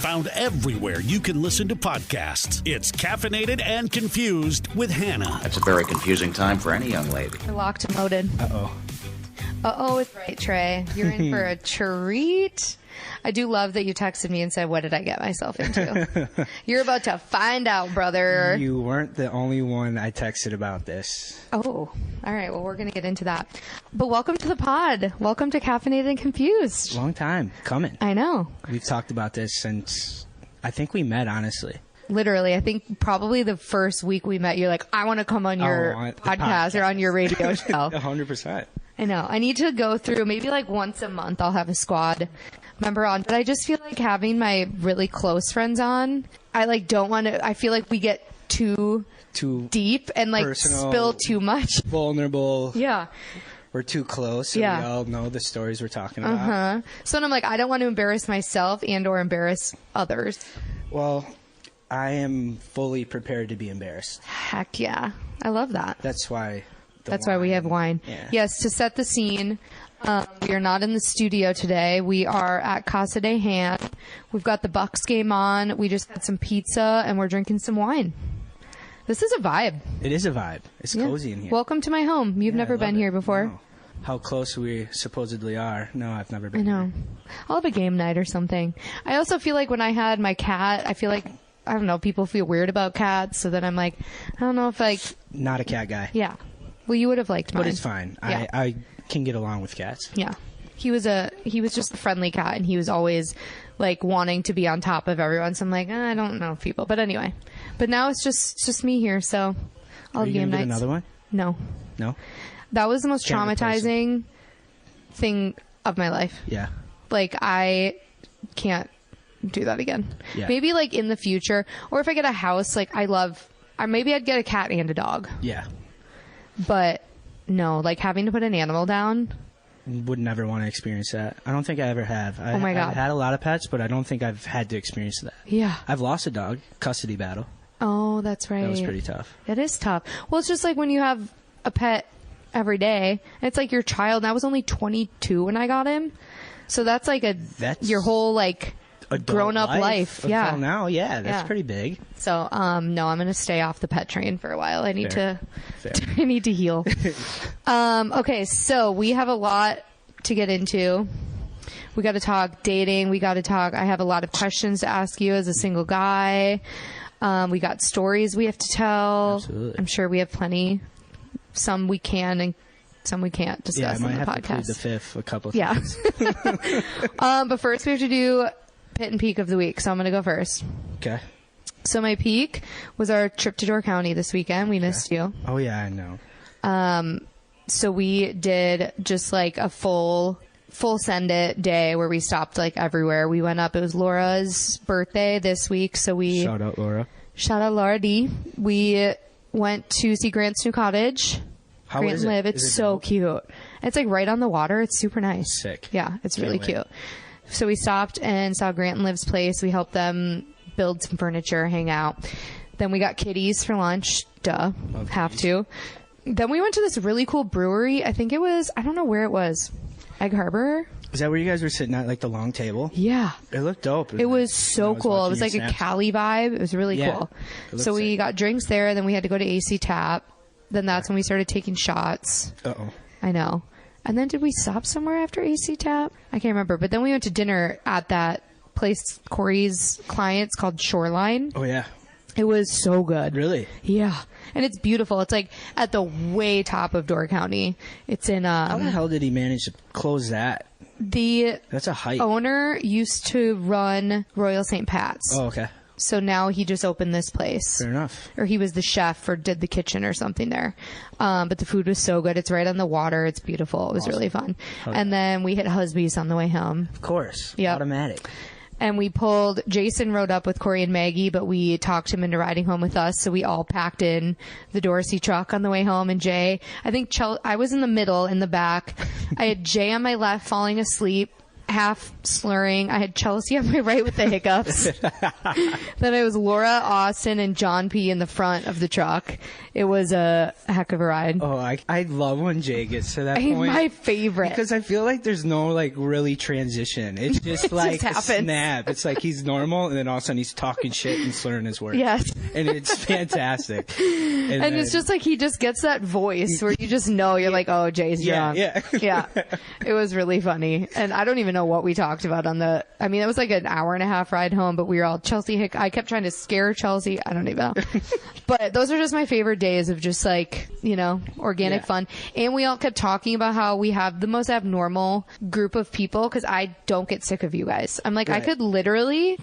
Found everywhere you can listen to podcasts. It's Caffeinated and Confused with Hannah. That's a very confusing time for any young lady. You're locked and loaded. Uh-oh is right, Trey. You're in for a treat. I do love that you texted me and said, what did I get myself into? You're about to find out, brother. You weren't the only one I texted about this. Oh, all right. Well, we're going to get into that. But welcome to the pod. Welcome to Caffeinated and Confused. Long time coming. I know. We've talked about this since I think we met, honestly. Literally, I think probably the first week we met, you're like, I want to come on your podcast or on your radio show. 100%. I know. I need to go through maybe like once a month I'll have a squad member on. But I just feel like having my really close friends on, I like don't want to, I feel like we get too deep and like personal, spill too much. Vulnerable. Yeah. We're too close. And we all know the stories we're talking about. So I'm like, I don't want to embarrass myself and or embarrass others. Well, I am fully prepared to be embarrassed. Heck yeah. I love that. That's why we have wine. Yeah. Yes, to set the scene, we are not in the studio today. We are at Casa de Hand. We've got the Bucks game on. We just had some pizza, and we're drinking some wine. This is a vibe. It is a vibe. It's cozy in here. Welcome to my home. You've never been here before. No. How close we supposedly are. No, I've never been here. I'll have a game night or something. I also feel like when I had my cat, I feel like, I don't know, people feel weird about cats, so then I'm like, I don't know if like... Not a cat guy. Yeah. Well, you would have liked mine. But it's fine. Yeah. I can get along with cats. Yeah. He was just a friendly cat, and he was always like wanting to be on top of everyone. So I'm like, I don't know people. But anyway. But now it's just me here, so I'll have game nights. Another one? No. No? That was the most traumatizing thing of my life. Yeah. Like, I can't do that again. Yeah. Maybe like in the future, or if I get a house, like maybe I'd get a cat and a dog. Yeah. But no, like having to put an animal down. Would never want to experience that. I don't think I ever have. Oh my God. I've had a lot of pets, but I don't think I've had to experience that. Yeah. I've lost a dog, custody battle. Oh, that's right. That was pretty tough. It is tough. Well, it's just like when you have a pet every day, it's like your child. And I was only 22 when I got him. So that's like your whole like grown up life. Yeah. Until now, that's pretty big. So, no, I'm going to stay off the pet train for a while. I need to heal. Okay. So we have a lot to get into. We got to talk dating. We got to talk. I have a lot of questions to ask you as a single guy. We got stories we have to tell. Absolutely. I'm sure we have plenty. Some we can and some we can't discuss on the podcast. I might have to plead the fifth a couple of times. But first we have to do Pit and Peak of the week. So I'm going to go first. Okay. So my peak was our trip to Door County this weekend. We missed you. Oh yeah, I know. So we did just like a full send it day where we stopped like everywhere. We went up. It was Laura's birthday this week. So shout out Laura. Shout out Laura D. We went to see Grant's new cottage. How Grant is it? Live. It's so cute. It's like right on the water. It's super nice. Sick. Yeah, it's really cute. So we stopped and saw Grant and Liv's place. We helped them build some furniture, hang out. Then we got kitties for lunch. Duh. Have to. Then we went to this really cool brewery. I think it was, I don't know where it was. Egg Harbor? Is that where you guys were sitting at, like the long table? Yeah. It looked dope. It was so cool. It was like a Cali vibe. It was really cool. So we got drinks there. Then we had to go to AC Tap. Then that's when we started taking shots. Uh-oh. I know. And then did we stop somewhere after AC Tap? I can't remember. But then we went to dinner at that place Corey's clients called Shoreline. Oh, yeah. It was so good. Really? Yeah. And it's beautiful. It's like at the way top of Door County. It's in... How the hell did he manage to close that? That's a hike. Owner used to run Royal St. Pat's. Oh, okay. So now he just opened this place. Fair enough. Or he was the chef or did the kitchen or something there. But the food was so good. It's right on the water. It's beautiful. It was really fun. Okay. And then we hit Husby's on the way home. Of course. Yeah. Automatic. And Jason rode up with Corey and Maggie, but we talked him into riding home with us. So we all packed in the Dorsey truck on the way home. And Jay, I think I was in the middle, in the back. I had Jay on my left falling asleep. half slurring. I had Chelsea on my right with the hiccups. Then it was Laura, Austin, and John P. in the front of the truck. It was a heck of a ride. Oh, I love when Jay gets to that point. My favorite. Because I feel like there's no, like, really transition. It's just like just a snap. It's like he's normal, and then all of a sudden he's talking shit and slurring his words. Yes. And it's fantastic. And then, it's just like he just gets that voice where you just know you're like, oh, Jay's drunk. Yeah. It was really funny. And I don't even know what we talked about on the... I mean, it was like an hour and a half ride home, but we were all I kept trying to scare Chelsea. I don't even know. But those are just my favorite days of just like, organic fun. And we all kept talking about how we have the most abnormal group of people because I don't get sick of you guys. I'm like, right. I could literally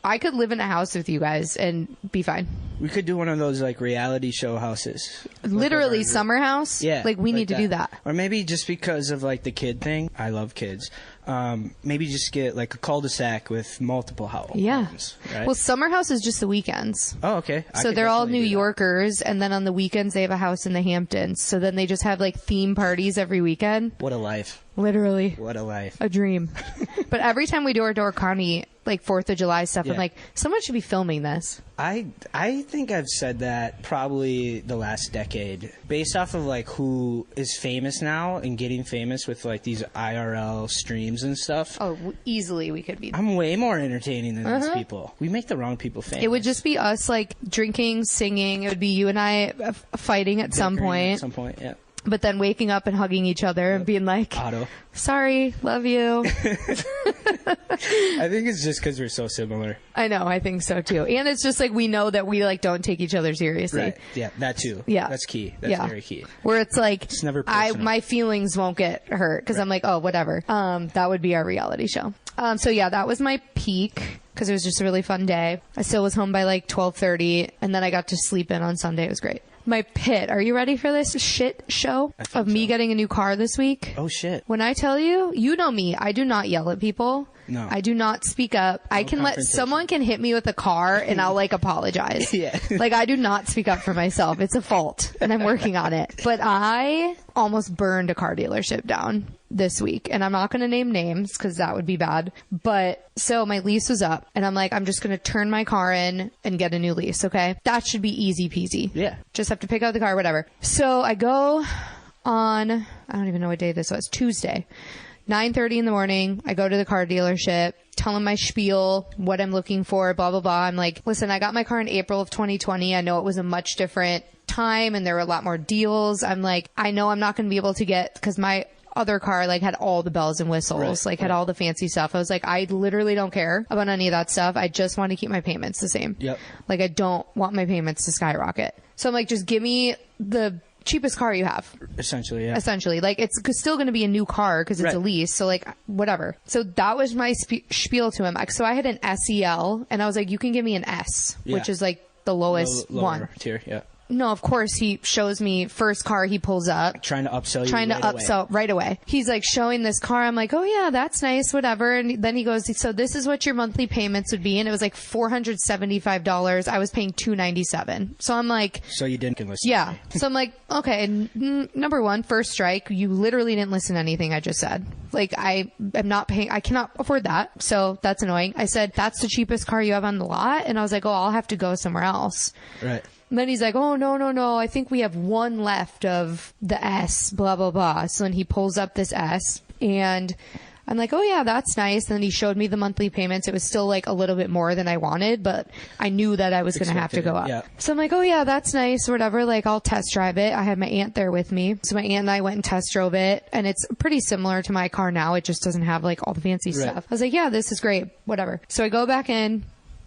I could live in a house with you guys and be fine. We could do one of those like reality show houses. Literally summer house. Yeah. Like we need to do that. Or maybe just because of like the kid thing. I love kids. Maybe just get like a cul-de-sac with multiple homes. Yeah. Right? Well, summer house is just the weekends. Oh, okay. So they're all New Yorkers, and then on the weekends they have a house in the Hamptons. So then they just have like theme parties every weekend. What a life. Literally. What a life. A dream. But every time we do our Door County, like 4th of July stuff, I'm like, someone should be filming this. I think I've said that probably the last decade. Based off of like who is famous now and getting famous with like these IRL streams and stuff. Oh, easily we could be. I'm way more entertaining than these people. We make the wrong people famous. It would just be us like drinking, singing. It would be you and I fighting at some point. At some point, yeah. But then waking up and hugging each other and being like, Otto. Sorry, love you. I think it's just because we're so similar. I know, I think so too. And it's just like we know that we like don't take each other seriously. Right. Yeah, that too. Yeah. That's key. That's very key. Where it's like, it's never personal. my feelings won't get hurt because I'm like, oh, whatever. That would be our reality show. So yeah, that was my peak because it was just a really fun day. I still was home by like 12:30 and then I got to sleep in on Sunday. It was great. My pit. Are you ready for this shit show of me getting a new car this week? Oh, shit. When I tell you, you know me. I do not yell at people. No. I do not speak up. I can someone can hit me with a car and I'll like apologize. Yeah. Like I do not speak up for myself. It's a fault and I'm working on it. But I almost burned a car dealership down this week, and I'm not going to name names because that would be bad. But so my lease was up and I'm like, I'm just going to turn my car in and get a new lease. Okay. That should be easy peasy. Yeah. Just have to pick out the car, whatever. So I go on, I don't even know what day this was, Tuesday, 9:30 in the morning. I go to the car dealership, tell them my spiel, what I'm looking for, blah, blah, blah. I'm like, listen, I got my car in April of 2020. I know it was a much different time and there were a lot more deals. I'm like, I know I'm not going to be able to get, because my other car like had all the bells and whistles, had all the fancy stuff. I was like, I literally don't care about any of that stuff. I just want to keep my payments the same. Yep. Like I don't want my payments to skyrocket. So I'm like, just give me the cheapest car you have. Essentially, yeah. Essentially. Like it's still going to be a new car because it's a lease. So like whatever. So that was my spiel to him. So I had an SEL and I was like, you can give me an S, which is like the lowest lower one. Tier, yeah. No, of course, he shows me first car he pulls up. Trying to upsell you right away. He's like showing this car. I'm like, oh yeah, that's nice, whatever. And then he goes, so this is what your monthly payments would be. And it was like $475. I was paying $297. So I'm like. So you didn't listen. Yeah. So I'm like, okay, number one, first strike. You literally didn't listen to anything I just said. Like I am not paying, I cannot afford that. So that's annoying. I said, that's the cheapest car you have on the lot. And I was like, oh, I'll have to go somewhere else. Right. And then he's like, oh, no. I think we have one left of the S, blah, blah, blah. So then he pulls up this S and I'm like, oh yeah, that's nice. And then he showed me the monthly payments. It was still like a little bit more than I wanted, but I knew that I was going to have to go up. Yeah. So I'm like, oh yeah, that's nice or whatever. Like I'll test drive it. I had my aunt there with me. So my aunt and I went and test drove it and it's pretty similar to my car now. It just doesn't have like all the fancy stuff. I was like, yeah, this is great. Whatever. So I go back in,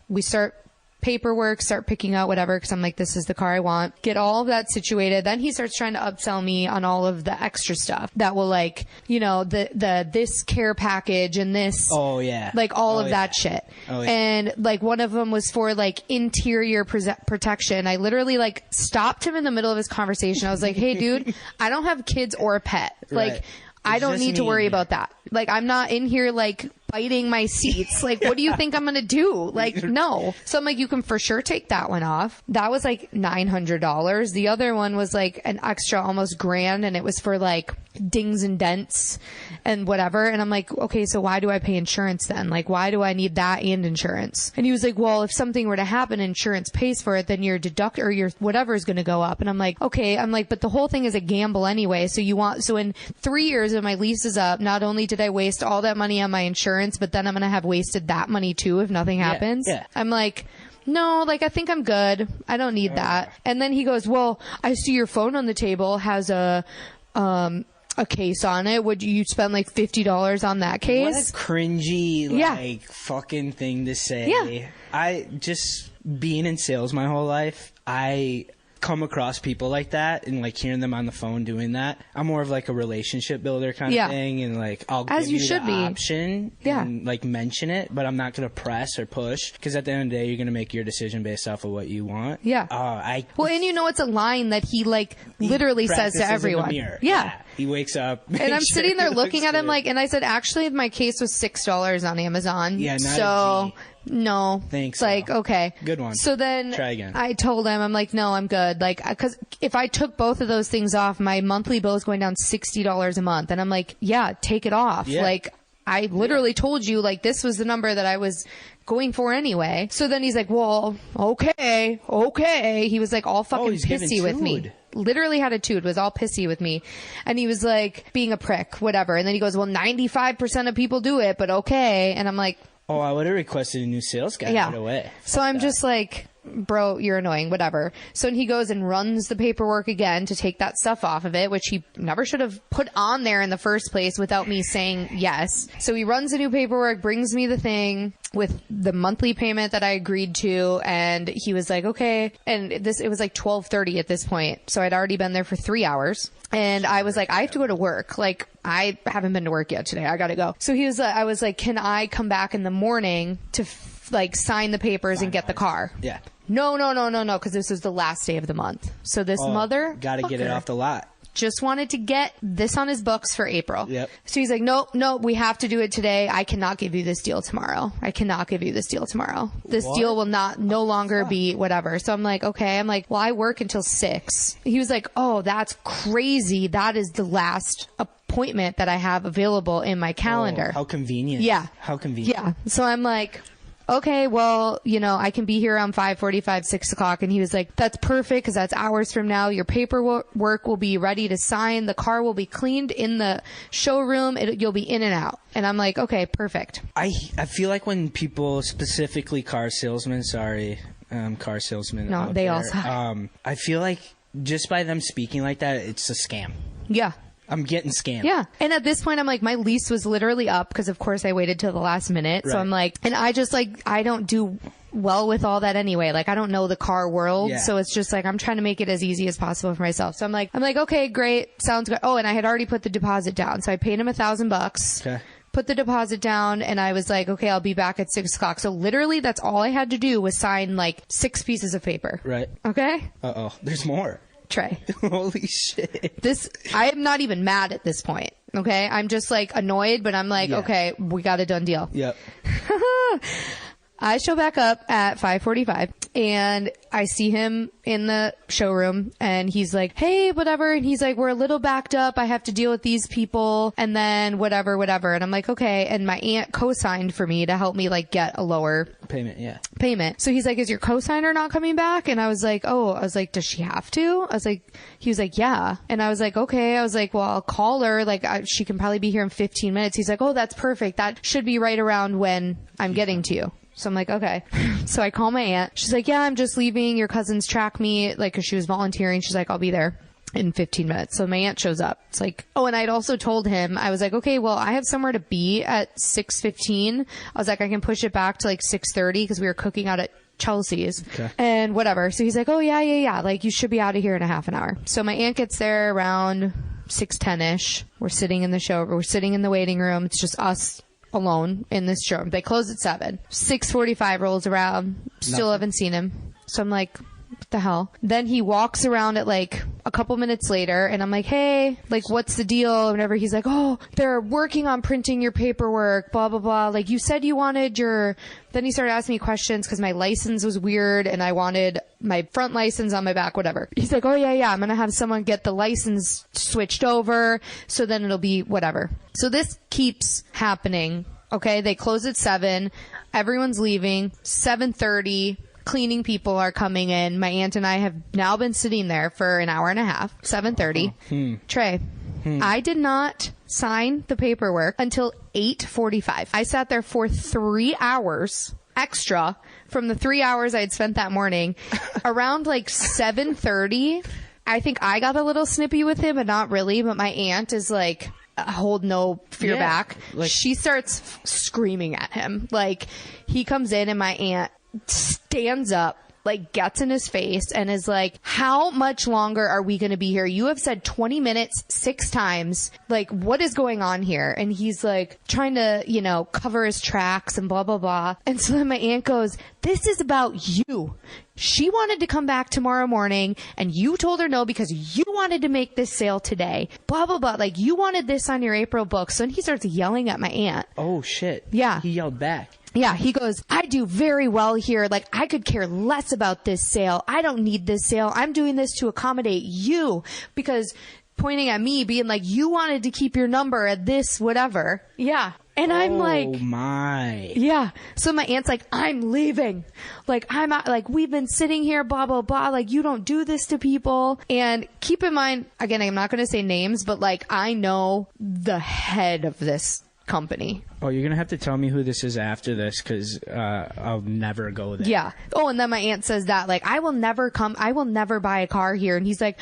we start paperwork, start picking out whatever, because I'm like, this is the car I want. Get all of that situated. Then he starts trying to upsell me on all of the extra stuff that will like, this care package and this. Oh yeah. Like all of that shit. Oh, yeah. And like one of them was for like interior protection. I literally like stopped him in the middle of his conversation. I was like, hey dude, I don't have kids or a pet. Like I don't need to worry about that. Like I'm not in here like biting my seats. Like, what do you think I'm going to do? Like, no. So I'm like, you can for sure take that one off. That was like $900. The other one was like an extra almost $1,000 and it was for like dings and dents and whatever. And I'm like, okay, so why do I pay insurance then? Like, why do I need that and insurance? And he was like, well, if something were to happen, insurance pays for it, then your deduct or your whatever is going to go up. And I'm like, okay. I'm like, but the whole thing is a gamble anyway. So in 3 years when my lease is up, not only did I waste all that money on my insurance, but then I'm going to have wasted that money too if nothing happens. Yeah. I'm like, no, like, I think I'm good. I don't need that. And then he goes, well, I see your phone on the table has a case on it. Would you spend like $50 on that case? What a cringy, fucking thing to say. Yeah. I just, being in sales my whole life, I come across people like that and like hearing them on the phone doing that. I'm more of like a relationship builder kind of thing, and like I'll As give you you should the be. option and like mention it, but I'm not going to press or push, because at the end of the day you're going to make your decision based off of what you want. Yeah. Well, and it's a line that he like literally says to everyone. In the mirror. Yeah. He wakes up and I'm sitting there looking at him like, and I said, actually my case was $6 on Amazon. Yeah, not so a G. No. Thanks. Like, okay. Good one. So then try again. I told him, I'm like, no, I'm good. Like, cause if I took both of those things off, my monthly bill is going down $60 a month. And I'm like, yeah, take it off. Yeah. Like, I literally told you, like, this was the number that I was going for anyway. So then he's like, well, okay. He was like all fucking pissy with me. Literally had a tude, was all pissy with me. And he was like being a prick, whatever. And then he goes, well, 95% of people do it, but okay. And I'm like, oh, I would have requested a new sales guy right away. So I'm just like, bro, you're annoying, whatever. So he goes and runs the paperwork again to take that stuff off of it, which he never should have put on there in the first place without me saying yes. So he runs the new paperwork, brings me the thing with the monthly payment that I agreed to, and he was like, okay. And it was like 12:30 at this point. So I'd already been there for 3 hours. And I was like, I have to go to work. Like, I haven't been to work yet today. I gotta go. So I was like, can I come back in the morning to sign the papers and get the car? Yeah. No, because this was the last day of the month. So this mother gotta get it off the lot. Just wanted to get this on his books for April. Yep. So he's like, no, we have to do it today. I cannot give you this deal tomorrow. This deal will no longer be whatever. So I'm like, okay. I'm like, well, I work until 6. He was like, oh, that's crazy. That is the last appointment that I have available in my calendar. Oh, how convenient. Yeah. How convenient. Yeah. So I'm like, okay, well, I can be here around 5:45, 6 o'clock. And he was like, that's perfect, because that's hours from now. Your paperwork will be ready to sign. The car will be cleaned in the showroom. You'll be in and out. And I'm like, okay, perfect. I feel like when people, specifically car salesmen, car salesmen. No, they all suck. I feel like just by them speaking like that, it's a scam. Yeah. I'm getting scammed. Yeah. And at this point, I'm like, my lease was literally up because, of course, I waited till the last minute. Right. So I'm like, and I just I don't do well with all that anyway. Like, I don't know the car world. Yeah. So it's just like, I'm trying to make it as easy as possible for myself. So I'm like, okay, great. Sounds good. Oh, and I had already put the deposit down. So I paid him $1,000. Okay. Put the deposit down, and I was like, okay, I'll be back at 6 o'clock. So literally that's all I had to do was sign 6 pieces of paper. Right. Okay. Uh-oh. There's more. Trey. Holy shit. I am not even mad at this point. Okay. I'm just annoyed, but I'm like, okay, we got a done deal. Yep. I show back up at 5:45 and I see him in the showroom and he's like, hey, whatever. And he's like, we're a little backed up. I have to deal with these people and then whatever. And I'm like, okay. And my aunt co-signed for me to help me get a lower payment. Yeah. Payment. So he's like, is your co-signer not coming back? And I was like, does she have to? He was like, yeah. And I was like, okay. I was like, well, I'll call her. She can probably be here in 15 minutes. He's like, oh, that's perfect. That should be right around when I'm getting to you. So I'm like, okay. So I call my aunt. She's like, yeah, I'm just leaving. Your cousins track me, cause she was volunteering. She's like, I'll be there in 15 minutes. So my aunt shows up. It's like, oh, and I'd also told him, I was like, okay, well, I have somewhere to be at 6:15. I was like, I can push it back to 6:30 cause we were cooking out at Chelsea's. Okay. And whatever. So he's like, oh yeah. You should be out of here in a half an hour. So my aunt gets there around 6:10ish. We're sitting in the waiting room. It's just us alone in this showroom. They close at 7. 6:45 rolls around. Still haven't seen him. So I'm like, what the hell? Then he walks around at like a couple minutes later and I'm like, hey, like, what's the deal? Or whatever. He's like, oh, they're working on printing your paperwork, blah, blah, blah. Like, you said you wanted your... Then he started asking me questions because my license was weird and I wanted my front license on my back, whatever. He's like, oh, yeah, I'm going to have someone get the license switched over so then it'll be whatever. So this keeps happening. Okay, they close at 7. Everyone's leaving. 7:30. Cleaning people are coming in. My aunt and I have now been sitting there for an hour and a half. 7:30. Trey, I did not sign the paperwork until 8:45. I sat there for 3 hours extra from the 3 hours I had spent that morning. Around like 7:30, I think I got a little snippy with him, but not really. But my aunt is like, hold no fear back. Like, she starts screaming at him. Like, he comes in and my aunt stands up, like, gets in his face and is like, how much longer are we going to be here? You have said 20 minutes 6 times. Like, what is going on here? And he's like trying to, you know, cover his tracks and blah, blah, blah. And so then my aunt goes, this is about you. She wanted to come back tomorrow morning and you told her no because you wanted to make this sale today. Blah, blah, blah. Like, you wanted this on your April book. So then he starts yelling at my aunt. Oh, shit. Yeah. He yelled back. Yeah, he goes, I do very well here. Like, I could care less about this sale. I don't need this sale. I'm doing this to accommodate you because pointing at me being like, you wanted to keep your number at this, whatever. Yeah. And I'm like, oh my. Yeah. So my aunt's like, I'm leaving. Like, I'm out, like, we've been sitting here, blah, blah, blah. Like, you don't do this to people. And keep in mind, again, I'm not going to say names, but like, I know the head of this company. Oh, you're gonna have to tell me who this is after this because I'll never go there. Yeah. Oh, and then my aunt says that, like, I will never buy a car here. And he's like,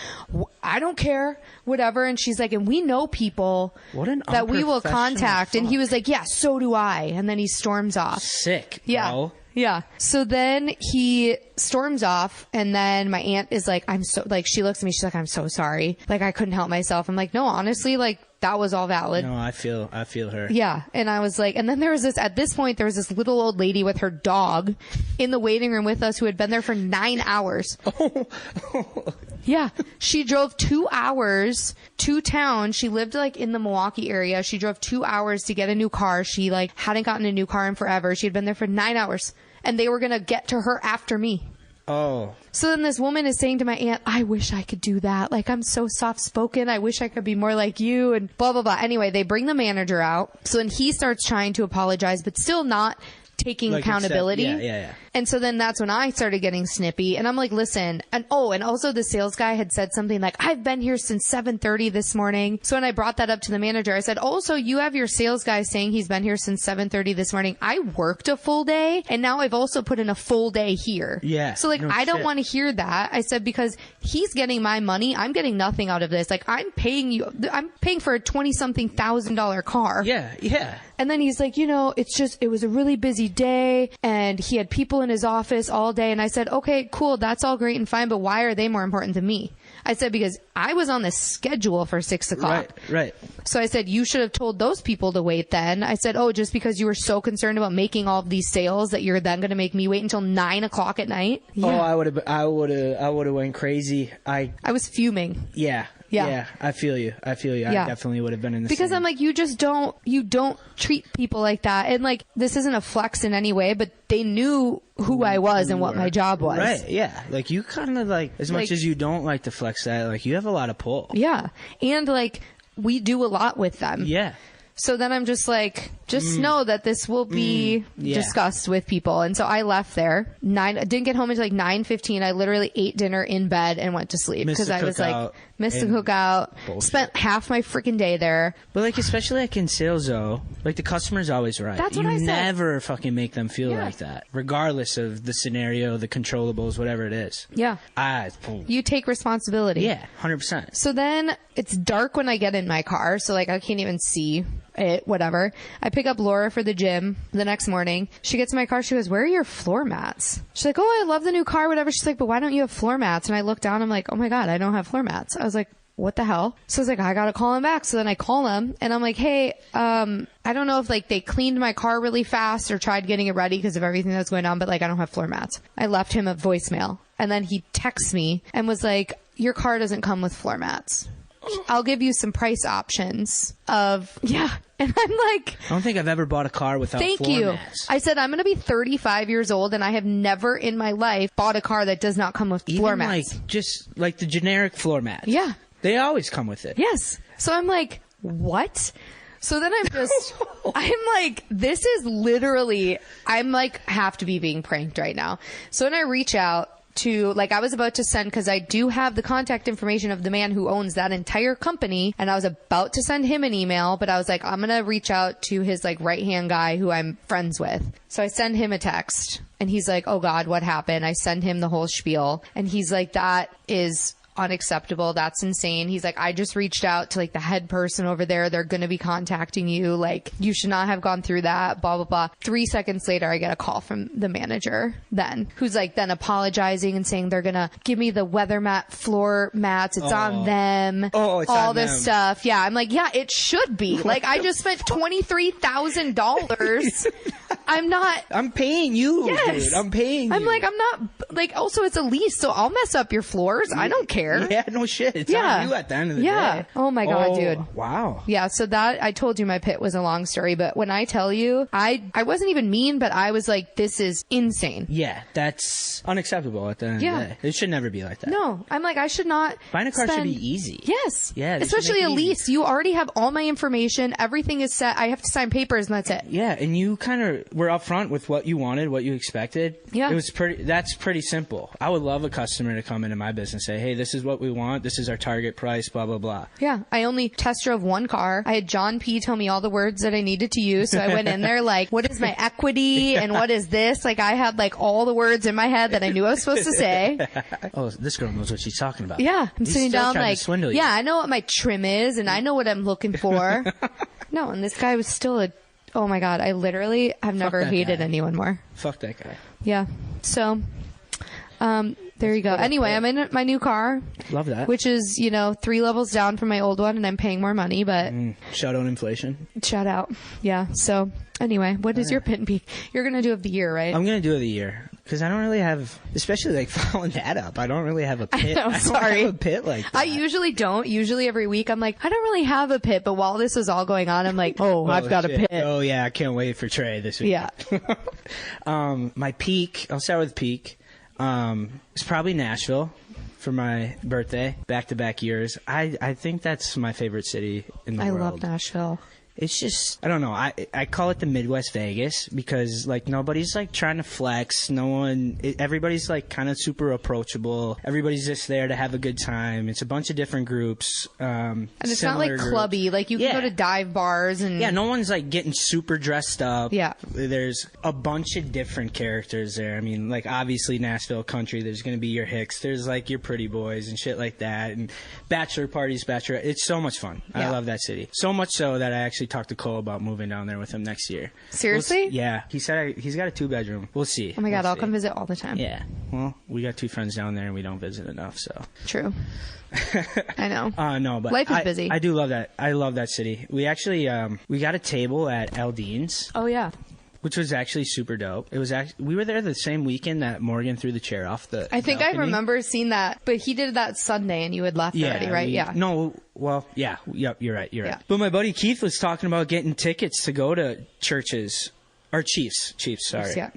I don't care, whatever. And she's like, and we know people that we will contact. And he was like, yeah, so do I. And then he storms off. Sick. Yeah. Bro. Yeah. So then he storms off and then my aunt is like, she looks at me, she's like, I'm so sorry. Like, I couldn't help myself. I'm like, no, honestly, like, that was all valid. No, I feel her. Yeah. And I was like, and then at this point, there was this little old lady with her dog in the waiting room with us who had been there for 9 hours. Yeah. She drove 2 hours to town. She lived like in the Milwaukee area. She drove 2 hours to get a new car. She like hadn't gotten a new car in forever. She had been there for 9 hours and they were going to get to her after me. Oh. So then this woman is saying to my aunt, I wish I could do that. Like, I'm so soft-spoken. I wish I could be more like you and blah, blah, blah. Anyway, they bring the manager out. So then he starts trying to apologize, but still not taking accountability. Yeah. And so then that's when I started getting snippy and I'm like, listen, and also the sales guy had said something like, I've been here since 7:30 this morning. So when I brought that up to the manager, I said, also, you have your sales guy saying he's been here since 7:30 this morning. I worked a full day and now I've also put in a full day here. Yeah. So like, I don't want to hear that. I said, because he's getting my money. I'm getting nothing out of this. Like, I'm paying for a $20,000 car. Yeah. And then he's like, it was a really busy day and he had people in his office all day. And I said, okay, cool. That's all great and fine. But why are they more important than me? I said, because I was on the schedule for 6 o'clock. Right. So I said, you should have told those people to wait then. I said, oh, just because you were so concerned about making all of these sales that you're then going to make me wait until 9 o'clock at night. Yeah. Oh, I would have went crazy. I was fuming. Yeah. I feel you. I definitely would have been in the because same. I'm like, you don't treat people like that. And like, this isn't a flex in any way, but they knew who I was and what my job was. Right. Yeah. Like, you kind of like, as much as you don't like to flex that, like, you have a lot of pull. Yeah. And like, we do a lot with them. Yeah. So then I'm just like, know that this will be discussed with people. And so I left there. Didn't get home until like 9:15. I literally ate dinner in bed and went to sleep because I was like, missed the cookout. Bullshit. Spent half my freaking day there. But like, especially like in sales though, like the customer's always right. That's what I said. You never fucking make them feel like that, regardless of the scenario, the controllables, whatever it is. Yeah. You take responsibility. Yeah, 100%. So then it's dark when I get in my car, so like I can't even see it, whatever. I pick up Laura for the gym the next morning. She gets in my car. She goes, where are your floor mats? She's like, oh, I love the new car, whatever. She's like, but why don't you have floor mats? And I look down. I'm like, oh my God, I don't have floor mats. I was like, what the hell? So I was like, I gotta call him back. So then I call him and I'm like, hey, I don't know if like they cleaned my car really fast or tried getting it ready because of everything that's going on, but like I don't have floor mats. I left him a voicemail and then he texts me and was like, your car doesn't come with floor mats. I'll give you some price options of, yeah. And I'm like, I don't think I've ever bought a car without floor mats. I said, I'm going to be 35 years old and I have never in my life bought a car that does not come with floor mats. Like, just like the generic floor mats. Yeah. They always come with it. Yes. So I'm like, what? So then I'm like, this is literally, I'm like, have to be being pranked right now. So then I reach out to, like, I was about to send, because I do have the contact information of the man who owns that entire company, and I was about to send him an email, but I was like, I'm going to reach out to his, like, right-hand guy who I'm friends with. So I send him a text, and he's like, oh, God, what happened? I send him the whole spiel, and he's like, that is unacceptable. That's insane. He's like, I just reached out to like the head person over there. They're going to be contacting you. Like, you should not have gone through that, blah, blah, blah. 3 seconds later, I get a call from the manager then, who's like then apologizing and saying they're going to give me the weather mat floor mats. It's on them. Oh, it's all on this them. stuff. Yeah. I'm like, yeah, it should be. Like, I just spent $23,000. I'm paying you, yes. dude. I'm paying you. I'm like, I'm not, like, also it's a lease, so I'll mess up your floors. I don't care. Yeah, no shit. It's on you at the end of the day. Oh my God, dude. Wow. Yeah, so that, I told you my pit was a long story, but when I tell you, I wasn't even mean, but I was like, this is insane. Yeah, that's unacceptable at the end of the day. It should never be like that. No, I'm like, I should not Buying a car should be easy. Yes. Yeah. Especially a lease. You already have all my information. Everything is set. I have to sign papers and that's it. Yeah, and you kind of were upfront with what you wanted, what you expected. Yeah. That's pretty simple. I would love a customer to come into my business and say, hey, this is what we want. This is our target price, blah, blah, blah. Yeah. I only test drove one car. I had John P. tell me all the words that I needed to use. So I went in there like, what is my equity and what is this? Like, I had like all the words in my head that I knew I was supposed to say. Oh, this girl knows what she's talking about. Yeah. I'm He's sitting still down trying like, to swindle you. yeah, I know what my trim is and I know what I'm looking for. No, and this guy was still oh my God, I literally have never hated anyone more. Fuck that guy. Yeah. So, there you go. Anyway, I'm in my new car. Love that. Which is, 3 levels down from my old one, and I'm paying more money, but... Shout out inflation. Shout out. Yeah. So, anyway, what is your pit and peak? You're going to do of the year, right? I'm going to do of the year. Because I don't really have, especially like following that up, I don't really have a pit. I know, sorry. I don't have a pit like that. I usually don't. Usually every week I'm like, I don't really have a pit. But while this was all going on, I'm like, I've got shit. a pit. Oh, yeah. I can't wait for Trey this week. Yeah. My peak, I'll start with peak. It's probably Nashville for my birthday, back-to-back years. I think that's my favorite city in the world. I love Nashville. It's just, I don't know. I call it the Midwest Vegas because like nobody's like trying to flex. Everybody's like kind of super approachable. Everybody's just there to have a good time. It's a bunch of different groups. And it's not like clubby. Like you can go to dive bars and. Yeah, no one's like getting super dressed up. Yeah. There's a bunch of different characters there. I mean, like obviously Nashville country, there's going to be your Hicks. There's like your pretty boys and shit like that. And bachelor parties, bachelorette. It's so much fun. Yeah. I love that city. So much so that I actually talked to Cole about moving down there with him next year. Seriously? Yeah. He said he's got a 2-bedroom. We'll see. Oh my God, I'll come visit all the time. Yeah. Well, we got 2 friends down there and we don't visit enough, so. True. I know. No, but life is busy. I do love that. I love that city. We actually we got a table at Aldean's. Oh yeah. Which was actually super dope. It was we were there the same weekend that Morgan threw the chair off the I think balcony. I remember seeing that, but he did that Sunday and you had left already, right? Yeah. No, well, yeah. Yep, you're right. Yeah. But my buddy Keith was talking about getting tickets to go to churches. Or Chiefs, sorry. Yeah.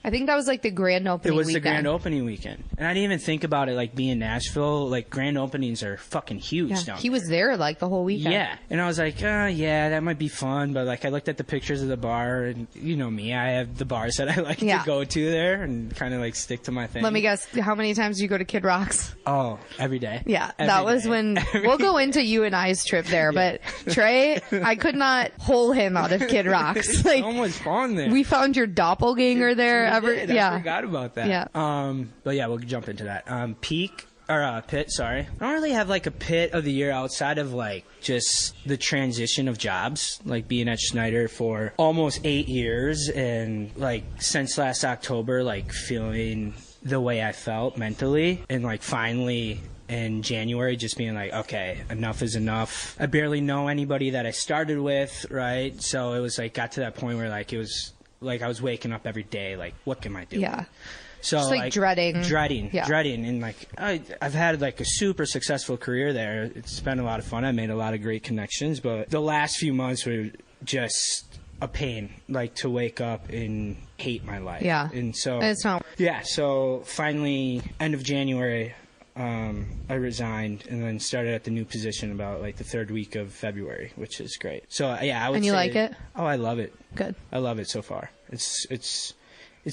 I think that was like the grand opening weekend. It was the grand opening weekend. And I didn't even think about it like being Nashville. Like grand openings are fucking huge down He there. was there like the whole weekend. Yeah. And I was like, yeah, that might be fun. But like I looked at the pictures of the bar and you know me, I have the bars that I like to go to there and kind of like stick to my thing. Let me guess, how many times do you go to Kid Rock's? Oh, every day. Yeah. That was when, we'll go into you and I's trip there, but Trey, I could not pull him out of Kid Rock's. Like, so much fun there. We found your doppelganger there. I forgot about that. Yeah. But yeah, we'll jump into that. Pit, sorry. I don't really have like a pit of the year outside of like just the transition of jobs, like being at Schneider for almost 8 years and like since last October, like feeling the way I felt mentally and like finally in January, just being like, okay, enough is enough. I barely know anybody that I started with, right? So it was like, got to that point where like, it was like I was waking up every day, like, what can I do? Yeah. So just like dreading. And like, I've had like a super successful career there. It's been a lot of fun. I made a lot of great connections, but the last few months were just a pain, like to wake up and hate my life. Yeah. And so it's not. Yeah. So finally, end of January, I resigned and then started at the new position about like the third week of February, which is great. So yeah, I would. And you say, like it? Oh, I love it. Good. I love it so far. It's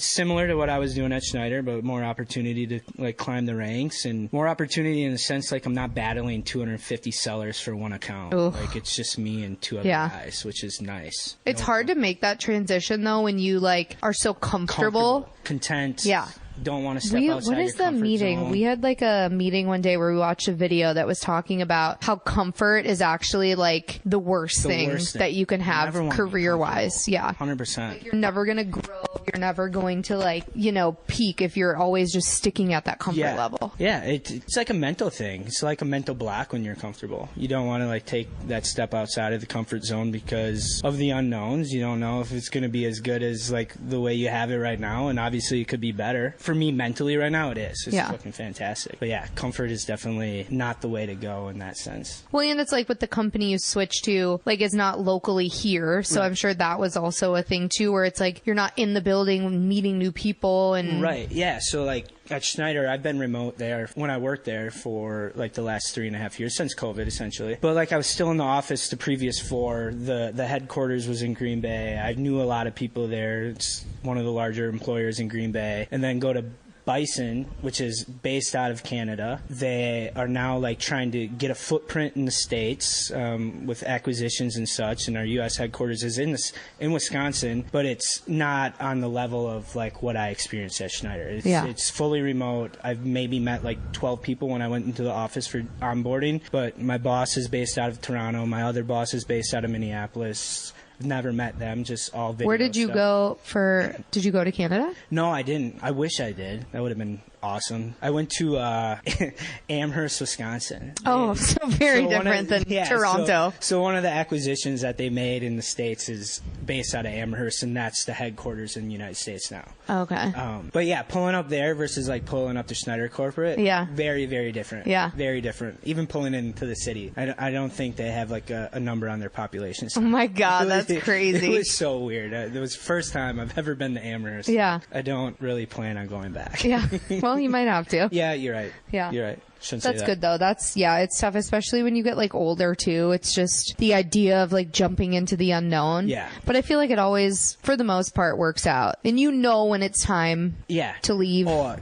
similar to what I was doing at Schneider, but more opportunity to like climb the ranks and more opportunity in the sense like I'm not battling 250 sellers for one account. Oof. Like it's just me and two other guys, which is nice. It's hard to make that transition though when you like are so comfortable. Content. Yeah. Don't want to step outside What is your the meeting? zone. We had like a meeting one day where we watched a video that was talking about how comfort is actually like the worst thing that you can have career wise. Yeah. 100%. You're never going to grow. You're never going to like, peak if you're always just sticking at that comfort level. Yeah. It's like a mental thing. It's like a mental block when you're comfortable. You don't want to like take that step outside of the comfort zone because of the unknowns. You don't know if it's going to be as good as like the way you have it right now. And obviously it could be better. For me mentally right now, it is. It's fucking fantastic. But yeah, comfort is definitely not the way to go in that sense. Well, and it's like with the company you switch to, like, is not locally here. So I'm sure that was also a thing too, where it's like you're not in the building meeting new people and. Right. Yeah. So like at Schneider, I've been remote there when I worked there for like the last 3.5 years since COVID, essentially. But like I was still in the office the previous 4. The headquarters was in Green Bay. I knew a lot of people there. It's one of the larger employers in Green Bay. And then go to Bison, which is based out of Canada. They are now like trying to get a footprint in the States with acquisitions and such, and our U.S. headquarters is in Wisconsin, but it's not on the level of like what I experienced at Schneider. It's fully remote. I've maybe met like 12 people when I went into the office for onboarding, but my boss is based out of Toronto. My other boss is based out of Minneapolis. Never met them, just all video. Where did you go did you go to Canada? No, I didn't. I wish I did. That would have been awesome. I went to Amherst, Wisconsin. Oh, so very different than Toronto. So one of the acquisitions that they made in the States is based out of Amherst, and that's the headquarters in the United States now. Okay. But yeah, pulling up there versus like pulling up to Schneider Corporate, very, very different. Yeah. Very different. Even pulling into the city. I don't think they have like a number on their population. Oh my God, that's crazy. It was so weird. It was the first time I've ever been to Amherst. Yeah. I don't really plan on going back. Yeah. Well, you might have to. Yeah, you're right. Yeah. You're right. That's good though. It's tough, especially when you get like older too. It's just the idea of like jumping into the unknown. Yeah. But I feel like it always, for the most part, works out. And when it's time to leave. Oh,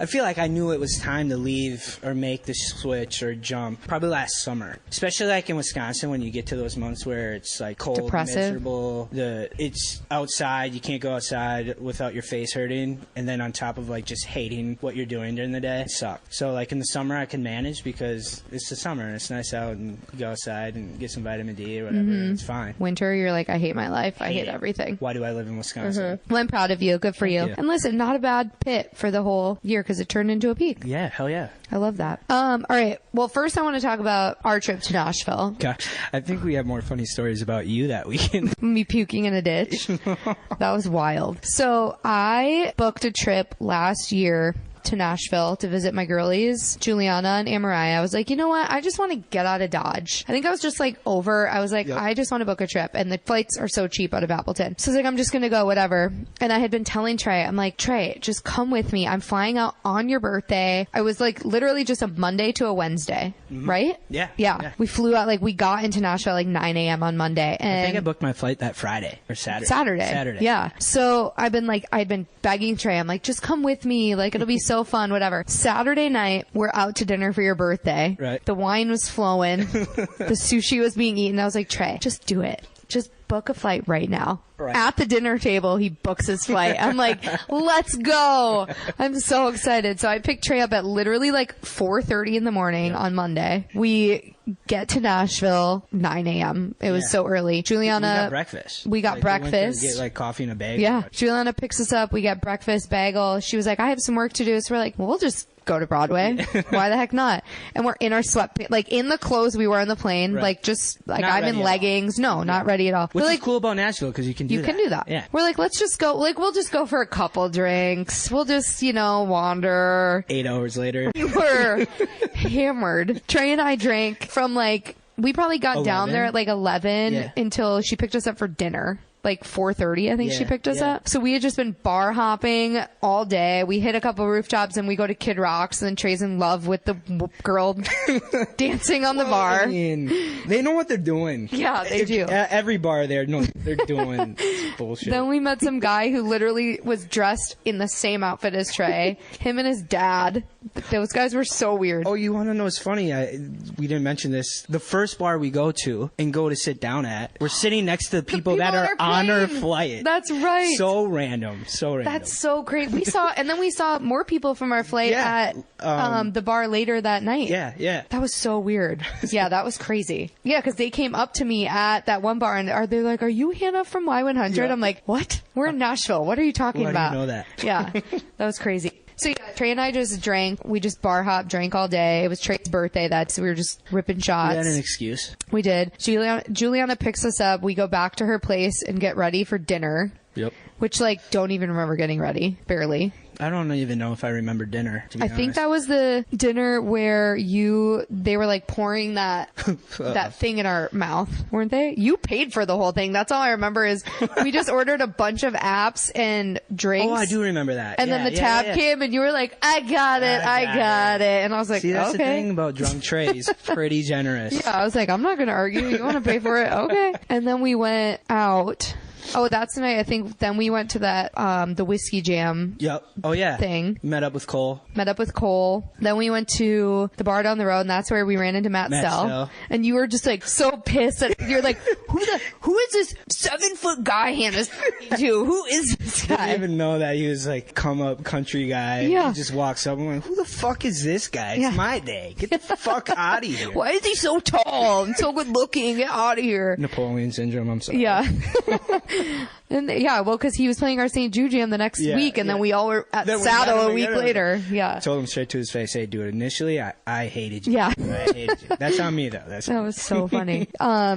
I feel like I knew it was time to leave or make the switch or jump probably last summer. Especially like in Wisconsin when you get to those months where it's like cold, depressive, miserable. It's outside. You can't go outside without your face hurting. And then on top of like just hating what you're doing during the day, it sucked. So like in the summer I can manage because it's the summer and it's nice out and you go outside and get some vitamin D or whatever. Mm-hmm. It's fine. Winter, you're like, I hate my life. I hate everything. Why do I live in Wisconsin? Mm-hmm. Well, I'm proud of you. Good for you. And listen, not a bad pit for the whole year because it turned into a peak. Yeah, hell yeah. I love that. All right. Well, first I want to talk about our trip to Nashville. God, I think we have more funny stories about you that weekend. Me puking in a ditch. That was wild. So I booked a trip last year to Nashville to visit my girlies, Juliana and Amariah. I was like, you know what? I just want to get out of Dodge. I think I was just like I was like, I just want to book a trip. And the flights are so cheap out of Appleton. So I was like, I'm just going to go, whatever. And I had been telling Trey, I'm like, Trey, just come with me. I'm flying out on your birthday. I was like literally just a Monday to a Wednesday, right? Yeah. We flew out, we got into Nashville like 9 a.m. on Monday. And I think I booked my flight that Friday or Saturday. Saturday. Yeah. So I'd been begging Trey. I'm like, just come with me. Like, it'll be so fun, whatever. Saturday night, we're out to dinner for your birthday. Right. The wine was flowing. The sushi was being eaten. I was like, Trey, just do it. Just book a flight right now. Right. At the dinner table, he books his flight. I'm like, let's go. I'm so excited. So I picked Trey up at literally like 4:30 in the morning on Monday. We get to Nashville 9 a.m. It was so early. Juliana, we got breakfast. We got breakfast. We went to get like coffee and a bagel. Yeah. Juliana picks us up. We got breakfast, bagel. She was like, I have some work to do. So we're like, well, we'll just go to Broadway. Why the heck not? And we're in our sweatpants, like in the clothes we were on the plane, like just like Not I'm in leggings. No, not ready at all. Which we're is like, cool about Nashville because you can do that. Yeah. We're like, let's just go. Like, we'll just go for a couple drinks. We'll just, wander. 8 hours later. We were hammered. Trey and I drank from like, we probably got 11? down there at like 11 Yeah. until she picked us up for dinner. Like 4:30, I think she picked us yeah. up. So we had just been bar hopping all day. We hit a couple rooftops and we go to Kid Rock's, and then Trey's in love with the girl dancing on the bar. I mean, they know what they're doing. Yeah, they do. Every bar there knows they're doing bullshit. Then we met some guy who literally was dressed in the same outfit as Trey. Him and his dad. Those guys were so weird. Oh, you want to know what's funny? We didn't mention this. The first bar we go to and go to sit down at, we're sitting next to the people that are on our flight. That's right. So random. That's so great. We saw more people from our flight at the bar later that night. Yeah. That was so weird. Yeah, that was crazy. Yeah, because they came up to me at that one bar and they're like, "Are you Hannah from Y100?" Yeah. I'm like, "What? We're in Nashville. What are you talking about?" How do you know that? Yeah, that was crazy. So yeah, Trey and I just drank. We just bar hopped, drank all day. It was Trey's birthday. So we were just ripping shots. We had an excuse. We did. Juliana picks us up. We go back to her place and get ready for dinner. Yep. Which, don't even remember getting ready. Barely. I don't even know if I remember dinner, to be honest. think that was the dinner where they were pouring that thing in our mouth, weren't they? You paid for the whole thing. That's all I remember is we just ordered a bunch of apps and drinks. Oh, I do remember that. And then the tab came and you were like, I got it. And I was like, See, that's okay. the thing about drunk Trey. He's pretty generous. Yeah, I was like, I'm not going to argue. You want to pay for it? Okay. And then we went out. Oh, that's the night. I think then we went to that, the Whiskey Jam. Yep. Oh, yeah. Thing. Met up with Cole. Then we went to the bar down the road, and that's where we ran into Matt Stell. And you were just so pissed that you're like, who is this 7-foot guy Hannah's to? Who is this guy? I didn't even know that he was come up country guy. Yeah. He just walks up and went, who the fuck is this guy? It's my day. Get the fuck out of here. Why is he so tall and so good looking? Get out of here. Napoleon syndrome, I'm sorry. Yeah. And because he was playing our St. Jude Jam the next week, and then we all were at Saddle a week later. Yeah. I told him straight to his face, hey, dude, initially I hated you. Yeah. I hated you. That's on me, though. That was so funny.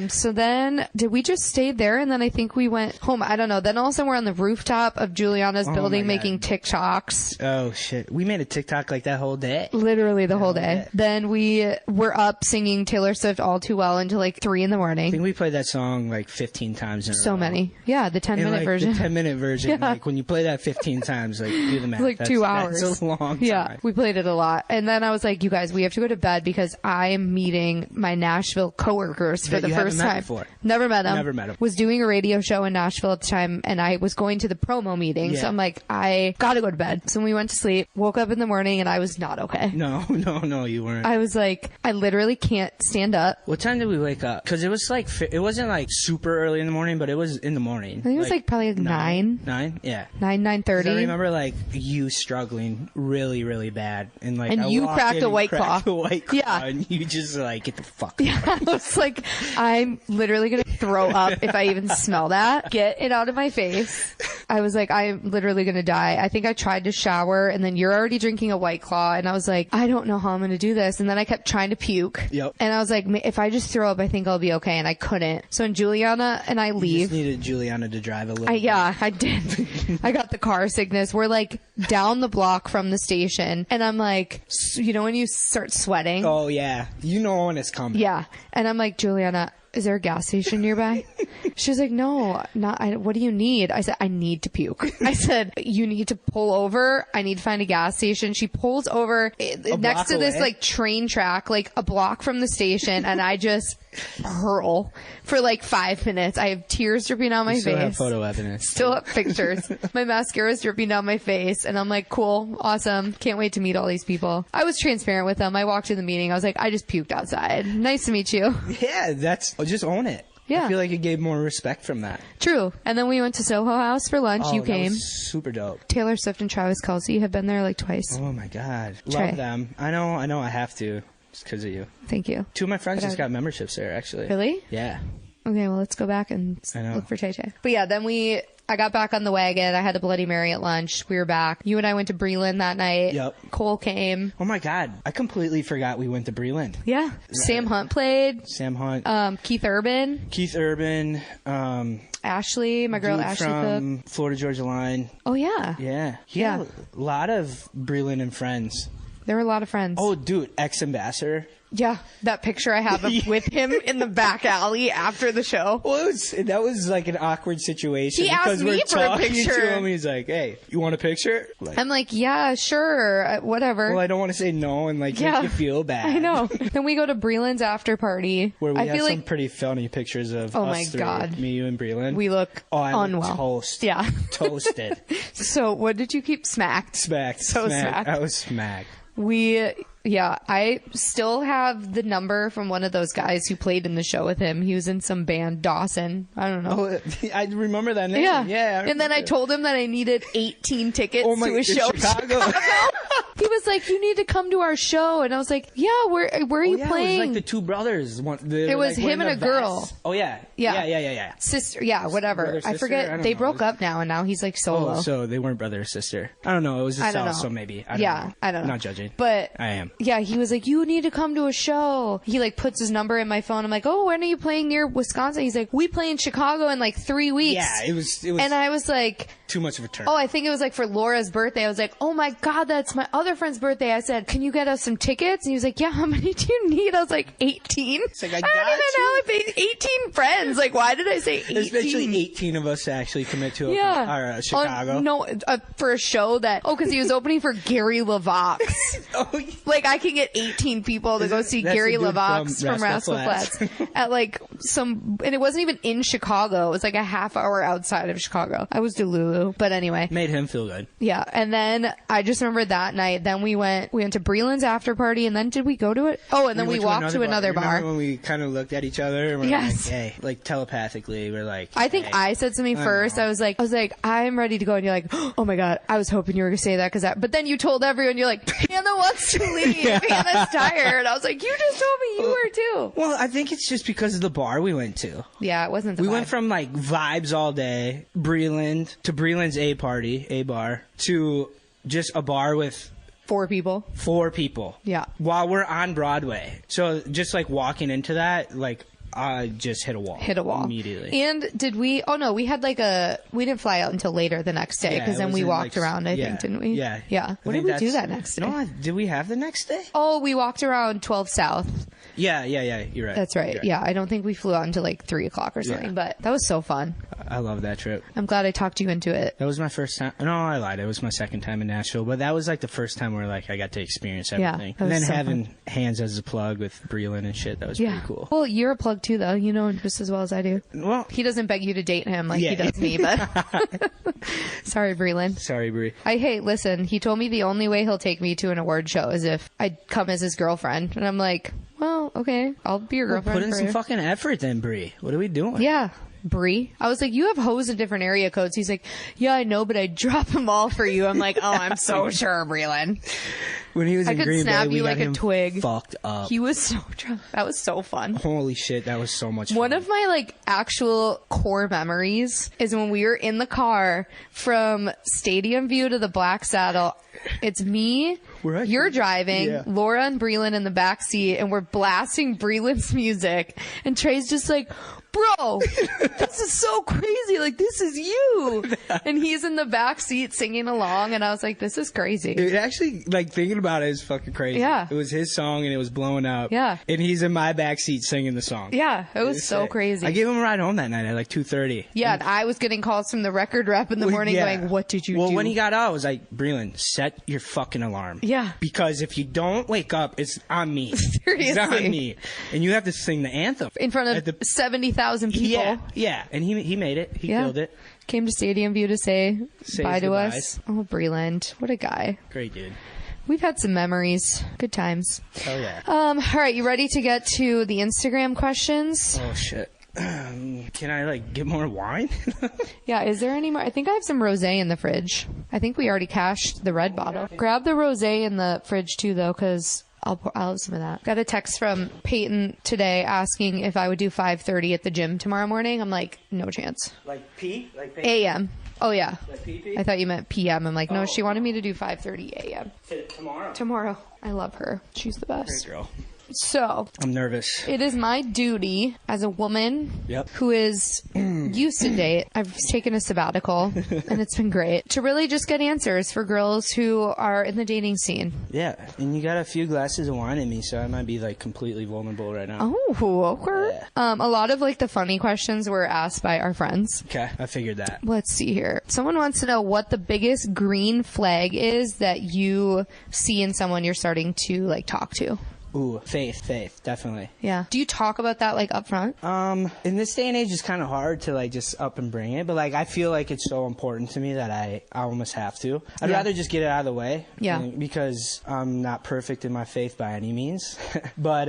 So then, did we just stay there, and then I think we went home? I don't know. Then all of a sudden we're on the rooftop of Juliana's building making TikToks. Oh, shit. We made a TikTok that whole day. Literally the whole day. Then we were up singing Taylor Swift All Too Well until 3 in the morning. I think we played that song 15 times in a row. So many. Yeah, the 10-minute version. The 10-minute version. Yeah. When you play that 15 times, do the math. It's 2 hours. That's a long time. Yeah, we played it a lot. And then I was like, you guys, we have to go to bed because I am meeting my Nashville coworkers for the first time. Before. Never met them. Never met them. Was doing a radio show in Nashville at the time, and I was going to the promo meeting. So I'm like, I gotta go to bed. So we went to sleep, woke up in the morning, and I was not okay. No, you weren't. I was like, I literally can't stand up. What time did we wake up? Because it was it wasn't super early in the morning, but it was in the morning. I think it was probably 9. 9? Yeah. 9:30. I remember you struggling really, really bad. And and you cracked a White Claw. Yeah. And you just get the fuck out. Yeah, I was like, I'm literally going to throw up if I even smell that. Get it out of my face. I was like, I'm literally going to die. I think I tried to shower, and then you're already drinking a White Claw, and I was like, I don't know how I'm going to do this. And then I kept trying to puke. Yep. And I was like, if I just throw up, I think I'll be okay. And I couldn't. So when Juliana and I leave. You just needed Juliana to drive a little. Yeah, I did. I got the car sickness. We're down the block from the station, and I'm like, when you start sweating. Oh, yeah. You know when it's coming. Yeah. And I'm like, Juliana, is there a gas station nearby? She was like, no, what do you need? I said, I need to puke. I said, you need to pull over. I need to find a gas station. She pulls over next to this train track, a block from the station. And I just hurl for 5 minutes. I have tears dripping down my face. Still have photo evidence. Still have pictures. My mascara is dripping down my face. And I'm like, cool, awesome. Can't wait to meet all these people. I was transparent with them. I walked to the meeting. I was like, I just puked outside. Nice to meet you. Yeah, just own it. Yeah. I feel like it gave more respect from that. True. And then we went to Soho House for lunch. You came. That was super dope. Taylor Swift and Travis Kelce have been there like twice. Oh my God. Trey. Love them. I know I have to. Just because of you. Thank you. 2 of my friends just got memberships there, actually. Really? Yeah. Okay, well, let's go back and look for Tay Tay. But yeah, then I got back on the wagon. I had a Bloody Mary at lunch. We were back. You and I went to Breland that night. Yep. Cole came. Oh my God. I completely forgot we went to Breland. Yeah. Sam Hunt played. Sam Hunt. Keith Urban. Ashley, my girl Ashley from Cook. Florida Georgia Line. Oh, yeah. Yeah. Yeah. A lot of Breland and friends. There were a lot of friends. Oh, dude. Ex-ambassador. Yeah, that picture I have with him in the back alley after the show. Well, that was like an awkward situation. He asked me for a picture. To him, he's like, "Hey, you want a picture?" Like, I'm like, "Yeah, sure, whatever." Well, I don't want to say no and make you feel bad. I know. Then we go to Breland's after party, where we have some pretty funny pictures of us my God, me, you, and Breland. We look unwell. Toast. Yeah, toasted. So, what did you keep? Smacked. Smacked. I was smacked. I still have the number from one of those guys who played in the show with him. He was in some band, Dawson. I don't know. Oh, I remember that name. Yeah. And then I told him that I needed 18 tickets to a show in Chicago. He was like, "You need to come to our show." And I was like, "Yeah, where are you playing?" It was like the two brothers. It was him and a girl. Oh, yeah. Yeah. Sister, whatever. Brother, sister? I forget. They broke up now, and now he's like solo. Oh, so they weren't brother or sister. I don't know. It was just so maybe. I don't know. I don't know. I'm not judging. But I am. Yeah, he was like, "You need to come to a show." He like puts his number in my phone. I'm like, "Oh, when are you playing near Wisconsin?" He's like, "We play in Chicago in like 3 weeks." Yeah, it was. And I was like, too much of a turn. Oh, I think it was like for Laura's birthday. I was like, "Oh my God, that's my other friend's birthday." I said, "Can you get us some tickets?" And he was like, "Yeah, how many do you need?" I was like, 18. It's like, I don't even know. 18 friends. Like, why did I say 18? There's actually 18 of us to actually commit to Chicago. For a show that, because he was opening for Gary LaVox. Like, I can get 18 people to go see Gary LaVox from Rascal Flatts at like and it wasn't even in Chicago. It was like a half hour outside of Chicago. I was Delulu, but anyway. Made him feel good. Yeah, and then I just remember that night. Then we went to Breland's after party, and then did we go to it? Oh, and then we walked to another bar. Remember when we kind of looked at each other and we're like, "Hey," like telepaththly, we're like, I think I said something first. I was like, "I'm ready to go," and you're like, "Oh my God, I was hoping you were gonna say that because that." But then you told everyone, you're like, "Hannah wants to leave. Hannah's tired." I was like, "You just told me you were too." Well, I think it's just because of the bar we went to. Yeah, it wasn't. We went from like vibes all day, Breland to Breland's A bar to just a bar with 4 people. 4 people. Yeah. While we're on Broadway. So just like walking into that, like I just hit a wall. Immediately. And did we, we had like we didn't fly out until later the next day because then we walked around, I think, didn't we? Yeah. Yeah. What did we do that next day? No, did we have the next day? Oh, we walked around 12 South. Yeah, you're right. That's right. Yeah, I don't think we flew out until like 3 o'clock or something, but that was so fun. I love that trip. I'm glad I talked you into it. That was my first time. No, I lied. It was my second time in Nashville, but that was like the first time where like I got to experience everything. Yeah, and then so having fun. Hands as a plug with Breland and shit, that was pretty cool. Well, you're a plug too, though. You know just as well as I do. Well, he doesn't beg you to date him like he does me, but sorry, Breland. Sorry, Bree. Hey, listen, he told me the only way he'll take me to an award show is if I come as his girlfriend, and I'm like, well, okay, I'll be your girlfriend. Put in some fucking effort then, Bree. What are we doing? Yeah. Bree. I was like, you have hoes in different area codes. He's like, yeah, I know, but I drop them all for you. I'm like, oh, I'm so sure, Breland. When he was in Green Bay, I could snap you like a twig. Fucked up. He was so drunk. That was so fun. Holy shit, that was so much fun. One of my like actual core memories is when we were in the car from Stadium View to the Black Saddle. It's me, you're driving, Laura and Breland in the back seat, and we're blasting Breland's music. And Trey's just like, bro, this is so crazy. Like, this is you. And he's in the back seat singing along. And I was like, this is crazy. It actually, like, thinking about it is fucking crazy. Yeah. It was his song and it was blowing up. Yeah. And he's in my back seat singing the song. Yeah. It was so crazy. I gave him a ride home that night at like 2:30. Yeah. And I was getting calls from the record rep in the morning going, what did you do? Well, when he got out, I was like, Breland, set your fucking alarm. Yeah. Because if you don't wake up, it's on me. Seriously. It's on me. And you have to sing the anthem. In front of 70,000 people. Yeah. And he made it. He killed it. Came to Stadium View to say bye to us. Oh, Breland. What a guy. Great dude. We've had some memories. Good times. Oh, yeah. All right. You ready to get to the Instagram questions? Oh, shit. Can I like get more wine? Yeah, is there any more? I think I have some rosé in the fridge. I think we already cashed the red bottle. Grab the rosé in the fridge too, though, because I'll have some of that. Got a text from Peyton today asking if I would do 5:30 at the gym tomorrow morning. I'm like, no chance. Like P? Like Peyton? A.M. Oh, yeah. Like PP? I thought you meant P.M. I'm like, no, she wanted me to do 5:30 A.M. Tomorrow. Tomorrow. I love her. She's the best. Great girl. So, I'm nervous. it is my duty as a woman Yep. who is used to date. I've taken a sabbatical, and it's been great, to really just get answers for girls who are in the dating scene. Yeah, and you got a few glasses of wine in me, so I might be like completely vulnerable right now. Oh, okay. Yeah. A lot of like the funny questions were asked by our friends. Okay, I figured that. Let's see here. Someone wants to know what the biggest green flag is that you see in someone you're starting to like talk to. Ooh, faith, definitely. Yeah. Do you talk about that like up front? In this day and age, it's kind of hard to like just up and bring it, but like I feel like it's so important to me that I almost have to. I'd rather just get it out of the way. Yeah. Because I'm not perfect in my faith by any means, but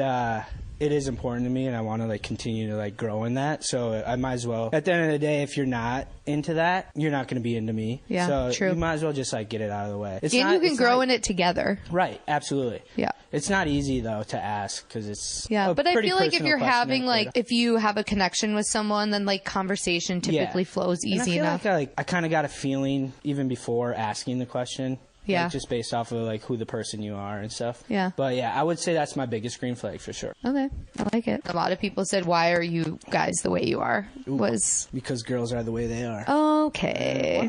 it is important to me, and I want to like continue to like grow in that. So I might as well. At the end of the day, if you're not into that, you're not going to be into me. Yeah, so true. You might as well just like get it out of the way. And you can grow in it together. Right. Absolutely. Yeah. It's not easy though to ask because it's but I feel like if you're having like if you have a connection with someone, then like conversation typically flows easy enough. Like I kind of got a feeling even before asking the question. Yeah. Like, just based off of like who the person you are and stuff. Yeah. But yeah, I would say that's my biggest green flag for sure. Okay, I like it. A lot of people said, "Why are you guys the way you are?" Was because girls are the way they are. Okay.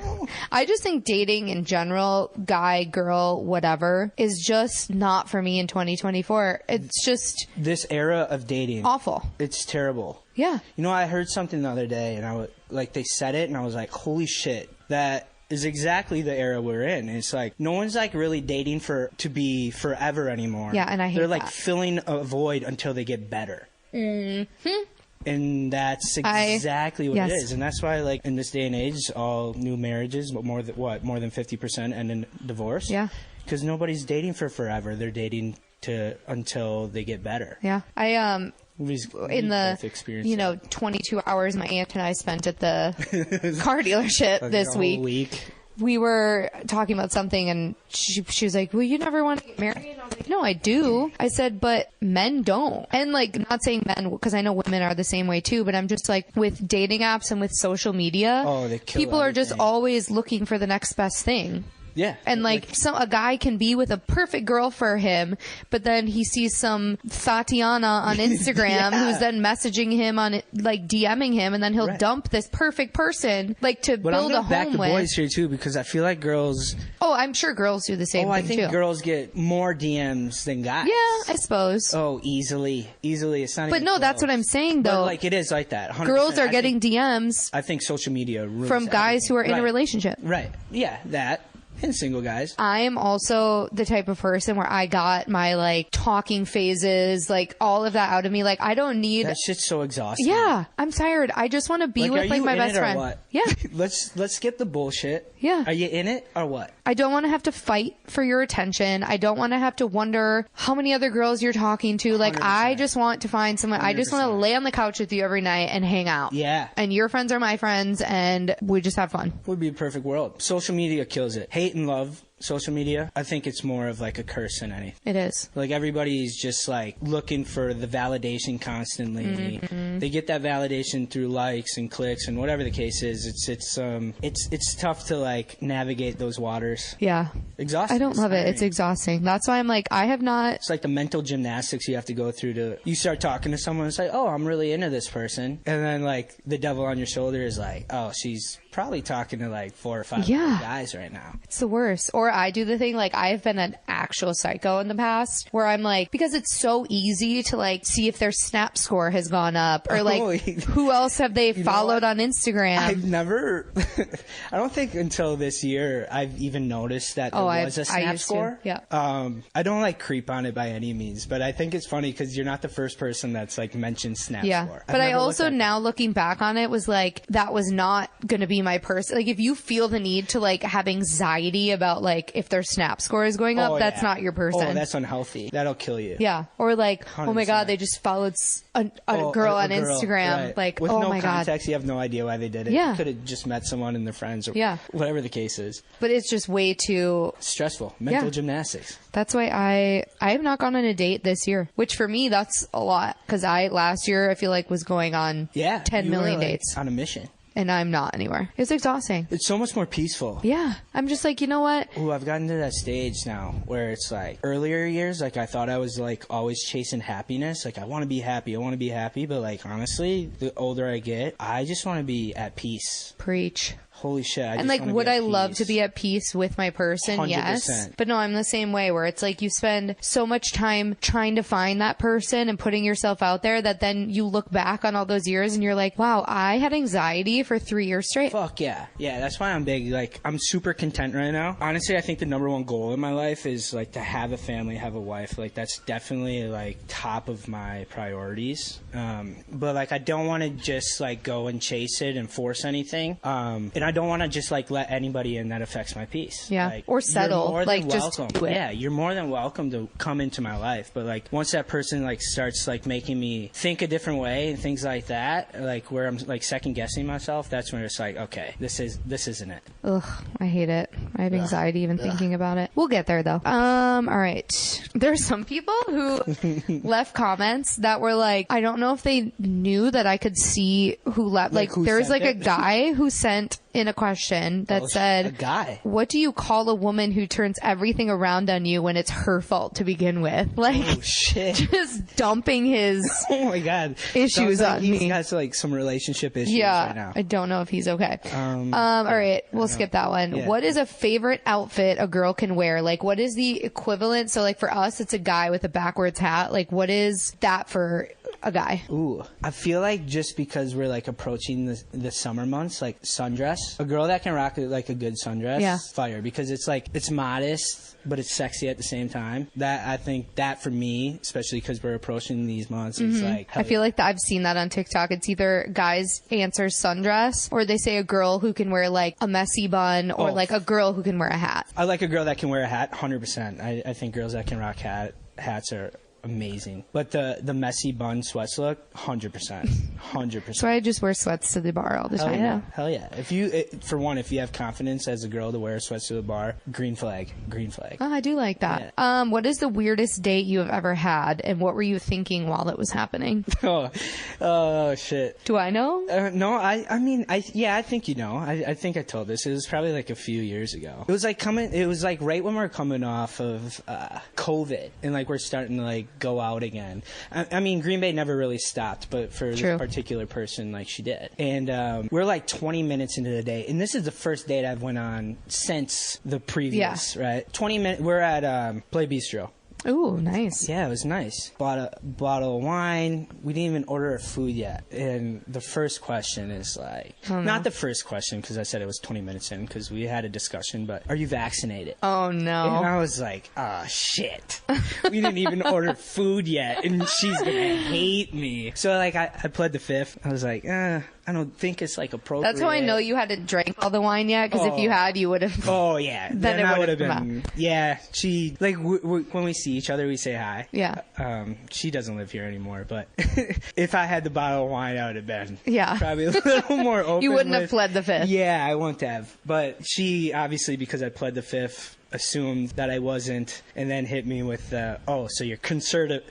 I just think dating in general, guy, girl, whatever, is just not for me in 2024. It's just this era of dating. Awful. It's terrible. Yeah. You know, I heard something the other day, and they said it, and I was like, "Holy shit!" That is exactly the era we're in. It's like no one's like really dating to be forever anymore. Yeah, and I hate They're like that. filling a void until they get better. Mm-hmm. And that's exactly what yes. it is. And that's why, like, in this day and age, all new marriages, but more than 50% end in divorce. Yeah. Because nobody's dating for forever. They're dating until they get better. Yeah. In the, 22 hours my aunt and I spent at the car dealership this week. We were talking about something, and she was like, well, you never want to get married? And I was like, no, I do. I said, but men don't. And, like, not saying men, because I know women are the same way, too, but I'm just like, with dating apps and with social media, people are just always looking for the next best thing. Yeah. And like a guy can be with a perfect girl for him, but then he sees some Tatiana on Instagram who's then messaging him on like DMing him, and then he'll dump this perfect person like to build a home back the with. boys here too, because I feel like girls. Oh, I'm sure girls do the same thing I think too. girls get more DMs than guys. Yeah, I suppose. Oh, easily. It's not. But even no, close. that's what I'm saying though. But, like it is like that. 100%. Girls are getting DMs. I think social media from guys who are in a relationship. Right. Yeah. That. And single guys. I am also the type of person where I got my like talking phases, like all of that out of me. Like I don't need that shit's so exhausting. Yeah, I'm tired. I just want to be with like my best friend. What? Yeah. Let's skip the bullshit. Yeah. Are you in it or what? I don't want to have to fight for your attention. I don't want to have to wonder how many other girls you're talking to. Like 100%. I just want to find someone. 100%. I just want to lay on the couch with you every night and hang out. Yeah. And your friends are my friends, and we just have fun. Would be a perfect world. Social media kills it. Hate and love. Social media, I think it's more of like a curse than anything. It is. Like everybody's just like looking for the validation constantly. Mm-hmm. They get that validation through likes and clicks and whatever the case is. It's tough to like navigate those waters. Yeah. Exhausting. I don't love it. It's exhausting. That's why I'm like, I have not. It's like the mental gymnastics you have to go through to. You start talking to someone, it's like, oh, I'm really into this person, and then like the devil on your shoulder is like, oh, she's probably talking to like 4 or 5 guys right now. It's the worst. Or I do the thing, like I've been an actual psycho in the past where I'm like, because it's so easy to like see if their Snap score has gone up or like who else have they followed on Instagram. I've never, I don't think until this year I've even noticed that there was a Snap score. Yeah. I don't like creep on it by any means, but I think it's funny because you're not the first person that's like mentioned Snap score. But I also now looking back on it was like, that was not going to be my person. Like if you feel the need to like have anxiety about like like if their Snap score is going up, that's not your person. Oh, that's unhealthy. That'll kill you. Yeah. Or like, 100%. oh my God, they just followed a girl on Instagram. Right. Like, with oh no my God. context, you have no idea why they did it. Yeah. You could have just met someone and their friends or whatever the case is. But it's just way too stressful. Mental gymnastics. That's why I have not gone on a date this year, which for me, that's a lot. Because last year, I feel like was going on 10 million dates. On a mission. And I'm not anywhere. It's exhausting. It's so much more peaceful. Yeah. I'm just like, you know what? Ooh, I've gotten to that stage now where it's like earlier years, like I thought I was like always chasing happiness. Like I want to be happy. But like honestly, the older I get, I just want to be at peace. Preach. Holy shit. And like, would I love to be at peace with my person? 100%. Yes. But no, I'm the same way where it's like you spend so much time trying to find that person and putting yourself out there that then you look back on all those years and you're like, wow, I had anxiety for 3 years straight. Fuck yeah. Yeah, that's why I'm big. Like, I'm super content right now. Honestly, I think the number one goal in my life is like to have a family, have a wife. Like, that's definitely like top of my priorities. But like, I don't want to just like go and chase it and force anything. And I don't want to just like let anybody in that affects my peace. Yeah. Like, or settle. Like just just do it. Yeah, you're more than welcome to come into my life. But like once that person like starts like making me think a different way and things like that, like where I'm like second guessing myself, that's when it's like, okay, this isn't it. Ugh, I hate it. I have anxiety even thinking about it. We'll get there though. All right. There's some people who left comments that were like, I don't know if they knew that I could see who left. Like there's like a guy who sent in a question that said, a guy. What do you call a woman who turns everything around on you when it's her fault to begin with? Like, oh shit, just dumping his oh my God issues like on he me. He has like some relationship issues right now. I don't know if he's okay. All right, we'll skip that one. Yeah. What is a favorite outfit a girl can wear? Like, what is the equivalent? So, like for us, it's a guy with a backwards hat. Like, what is that for a guy? Ooh, I feel like just because we're like approaching the summer months, like sundress, a girl that can rock like a good sundress, fire, because it's like it's modest but it's sexy at the same time. That I think that for me, especially because we're approaching these months, it's like I feel like I've seen that on TikTok. It's either guys answer sundress or they say a girl who can wear like a messy bun or like a girl who can wear a hat. I like a girl that can wear a hat, 100%. I think girls that can rock hats are amazing. But the messy bun sweats look, 100%. So I just wear sweats to the bar all the time. Hell yeah. If you have confidence as a girl to wear sweats to the bar, green flag. Oh, I do like that. Yeah. What is the weirdest date you have ever had, and what were you thinking while it was happening? Oh shit. Do I know? No, I think you know. I think I told this. It was probably like a few years ago. It was like right when we were coming off of COVID, and like we're starting to like go out again. I mean, Green Bay never really stopped, but for this particular person, like she did. And we're like 20 minutes into the day, and this is the first date I've went on since the previous, right? 20 minutes. We're at Play Bistro. Ooh, nice. Yeah, it was nice. Bought a bottle of wine. We didn't even order our food yet. And the first question is like, not the first question because I said it was 20 minutes in because we had a discussion, but are you vaccinated? Oh, no. And I was like, oh, shit. We didn't even order food yet, and she's going to hate me. So, like, I pled the fifth. I was like, I don't think it's like appropriate. That's how I know you hadn't drank all the wine yet, because if you had, you would have. Oh yeah, then it would have been. Yeah, she like when we see each other, we say hi. Yeah. She doesn't live here anymore, but if I had the bottle of wine, I would have been. Yeah. Probably a little more open. You wouldn't have pled the fifth. Yeah, I wouldn't have. But she obviously, because I pled the fifth, assumed that I wasn't, and then hit me with so you're conservative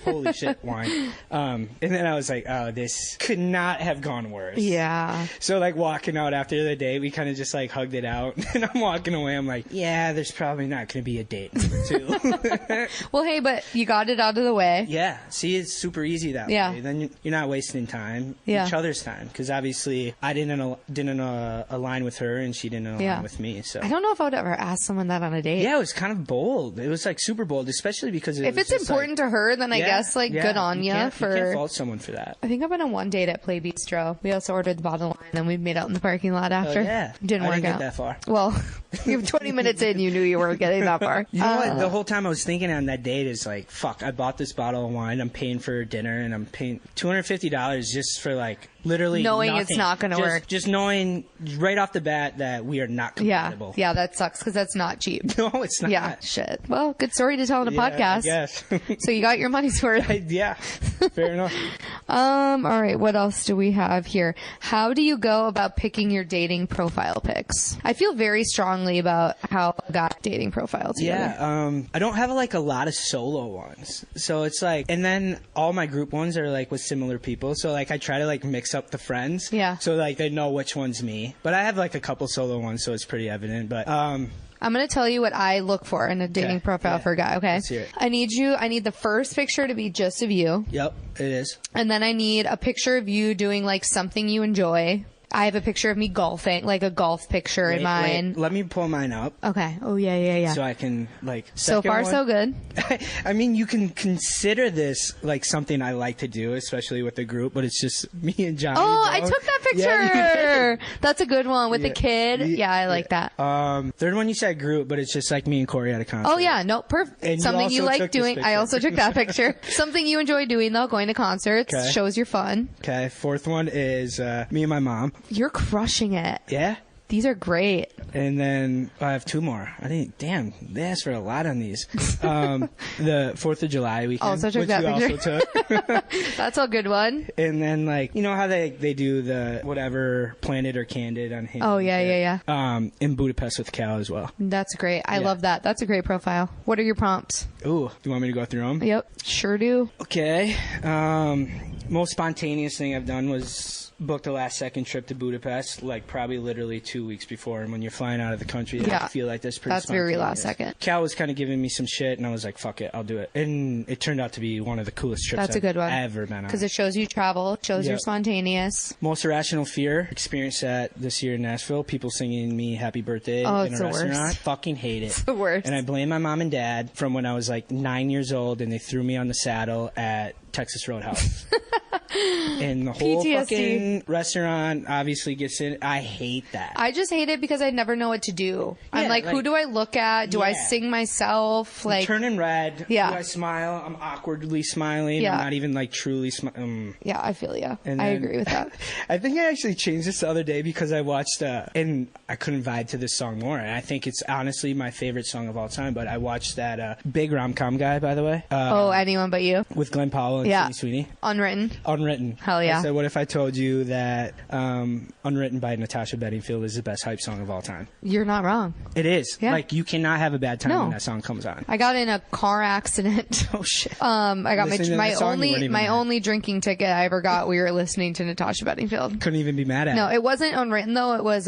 holy shit wine, and then I was like, oh, this could not have gone worse. Yeah. So like walking out after the date, we kind of just like hugged it out, and I'm walking away, I'm like, yeah, there's probably not gonna be a date number 2. Well, hey, but you got it out of the way. Yeah, see, it's super easy that way. Then you're not wasting time, each other's time, because obviously I didn't align with her and she didn't align with me. So I don't know if I would ever ask someone that on a date. Yeah, it was kind of bold. It was like super bold, especially because if it's important to her, then I guess like good on you for. You can't fault someone for that. I think I've been on one date at Play Bistro. We also ordered the bottle of wine, and then we made out in the parking lot after. Didn't work get out that far. Well, you 20 minutes in, you knew you weren't getting that far. You know what? The whole time I was thinking on that date is like, fuck, I bought this bottle of wine. I'm paying for dinner, and I'm paying $250 just for like Literally knowing nothing. It's not going to work. Just knowing right off the bat that we are not compatible. Yeah, that sucks because that's not cheap. No, it's not. Yeah, shit. Well, good story to tell on a podcast. Yes. So you got your money's worth. Yeah, fair enough. All right, what else do we have here? How do you go about picking your dating profile pics? I feel very strongly about how I got dating profiles together. Yeah, I don't have like a lot of solo ones. So it's like, and then all my group ones are like with similar people. So like I try to like mix up the friends. Yeah. So like they know which one's me. But I have like a couple solo ones, so it's pretty evident. But I'm going to tell you what I look for in a dating profile for a guy, okay? Let's hear it. I need the first picture to be just of you. Yep, it is. And then I need a picture of you doing like something you enjoy. I have a picture of me golfing, like a golf picture in mine. Wait, let me pull mine up. Okay. Oh, yeah. So I can, like... So far, one. so good. I mean, you can consider this, like, something I like to do, especially with the group, but it's just me and Johnny. Oh, I took that picture! Yeah, that's a good one. With the kid. Yeah, I like that. Third one you said group, but it's just like me and Corey at a concert. Oh, yeah. No, perfect. And something you like doing. I also took that picture. Something you enjoy doing, though, going to concerts. Okay. Shows you're fun. Okay, fourth one is me and my mom. You're crushing it. Yeah? These are great. And then I have two more. Damn, they asked for a lot on these. The 4th of July weekend. Also took that picture. Also took. That's a good one. And then, like, you know how they do the whatever Planet or Candid on Hinge? Oh, yeah. In Budapest with Cal as well. That's great. I love that. That's a great profile. What are your prompts? Ooh, do you want me to go through them? Yep, sure do. Okay. Most spontaneous thing I've done was booked a last-second trip to Budapest, like probably literally 2 weeks before. And when you're flying out of the country, I feel like that's pretty That's very last second. Cal was kind of giving me some shit, and I was like, fuck it, I'll do it. And it turned out to be one of the coolest trips That's a good one. I've ever been on. Because it shows you travel, shows you're spontaneous. Most irrational fear, experienced that this year in Nashville. People singing me happy birthday in a restaurant. Worst. Fucking hate it. It's the worst. And I blame my mom and dad from when I was like 9 years old, and they threw me on the saddle at Texas Roadhouse. And the whole fucking restaurant obviously gets in. I hate that. I just hate it because I never know what to do. Yeah, I'm like, who do I look at? Do I sing myself? Like, I'm turning red. Yeah. Do I smile? I'm awkwardly smiling. Yeah. I'm not even like truly smiling. Yeah, I feel you. I agree with that. I think I actually changed this the other day because I watched, and I couldn't vibe to this song more. And I think it's honestly my favorite song of all time. But I watched that Big Rom-Com Guy, by the way. Anyone But You? With Glenn Powell and Sydney Sweeney. Unwritten. Hell yeah. I said, what if I told you that Unwritten by Natasha Bedingfield is the best hype song of all time? You're not wrong. It is. Yeah. Like, you cannot have a bad time when that song comes on. I got in a car accident. Oh, shit. I got my only drinking ticket I ever got. We were listening to Natasha Bedingfield. Couldn't even be mad at it. No, it wasn't Unwritten, though. It was,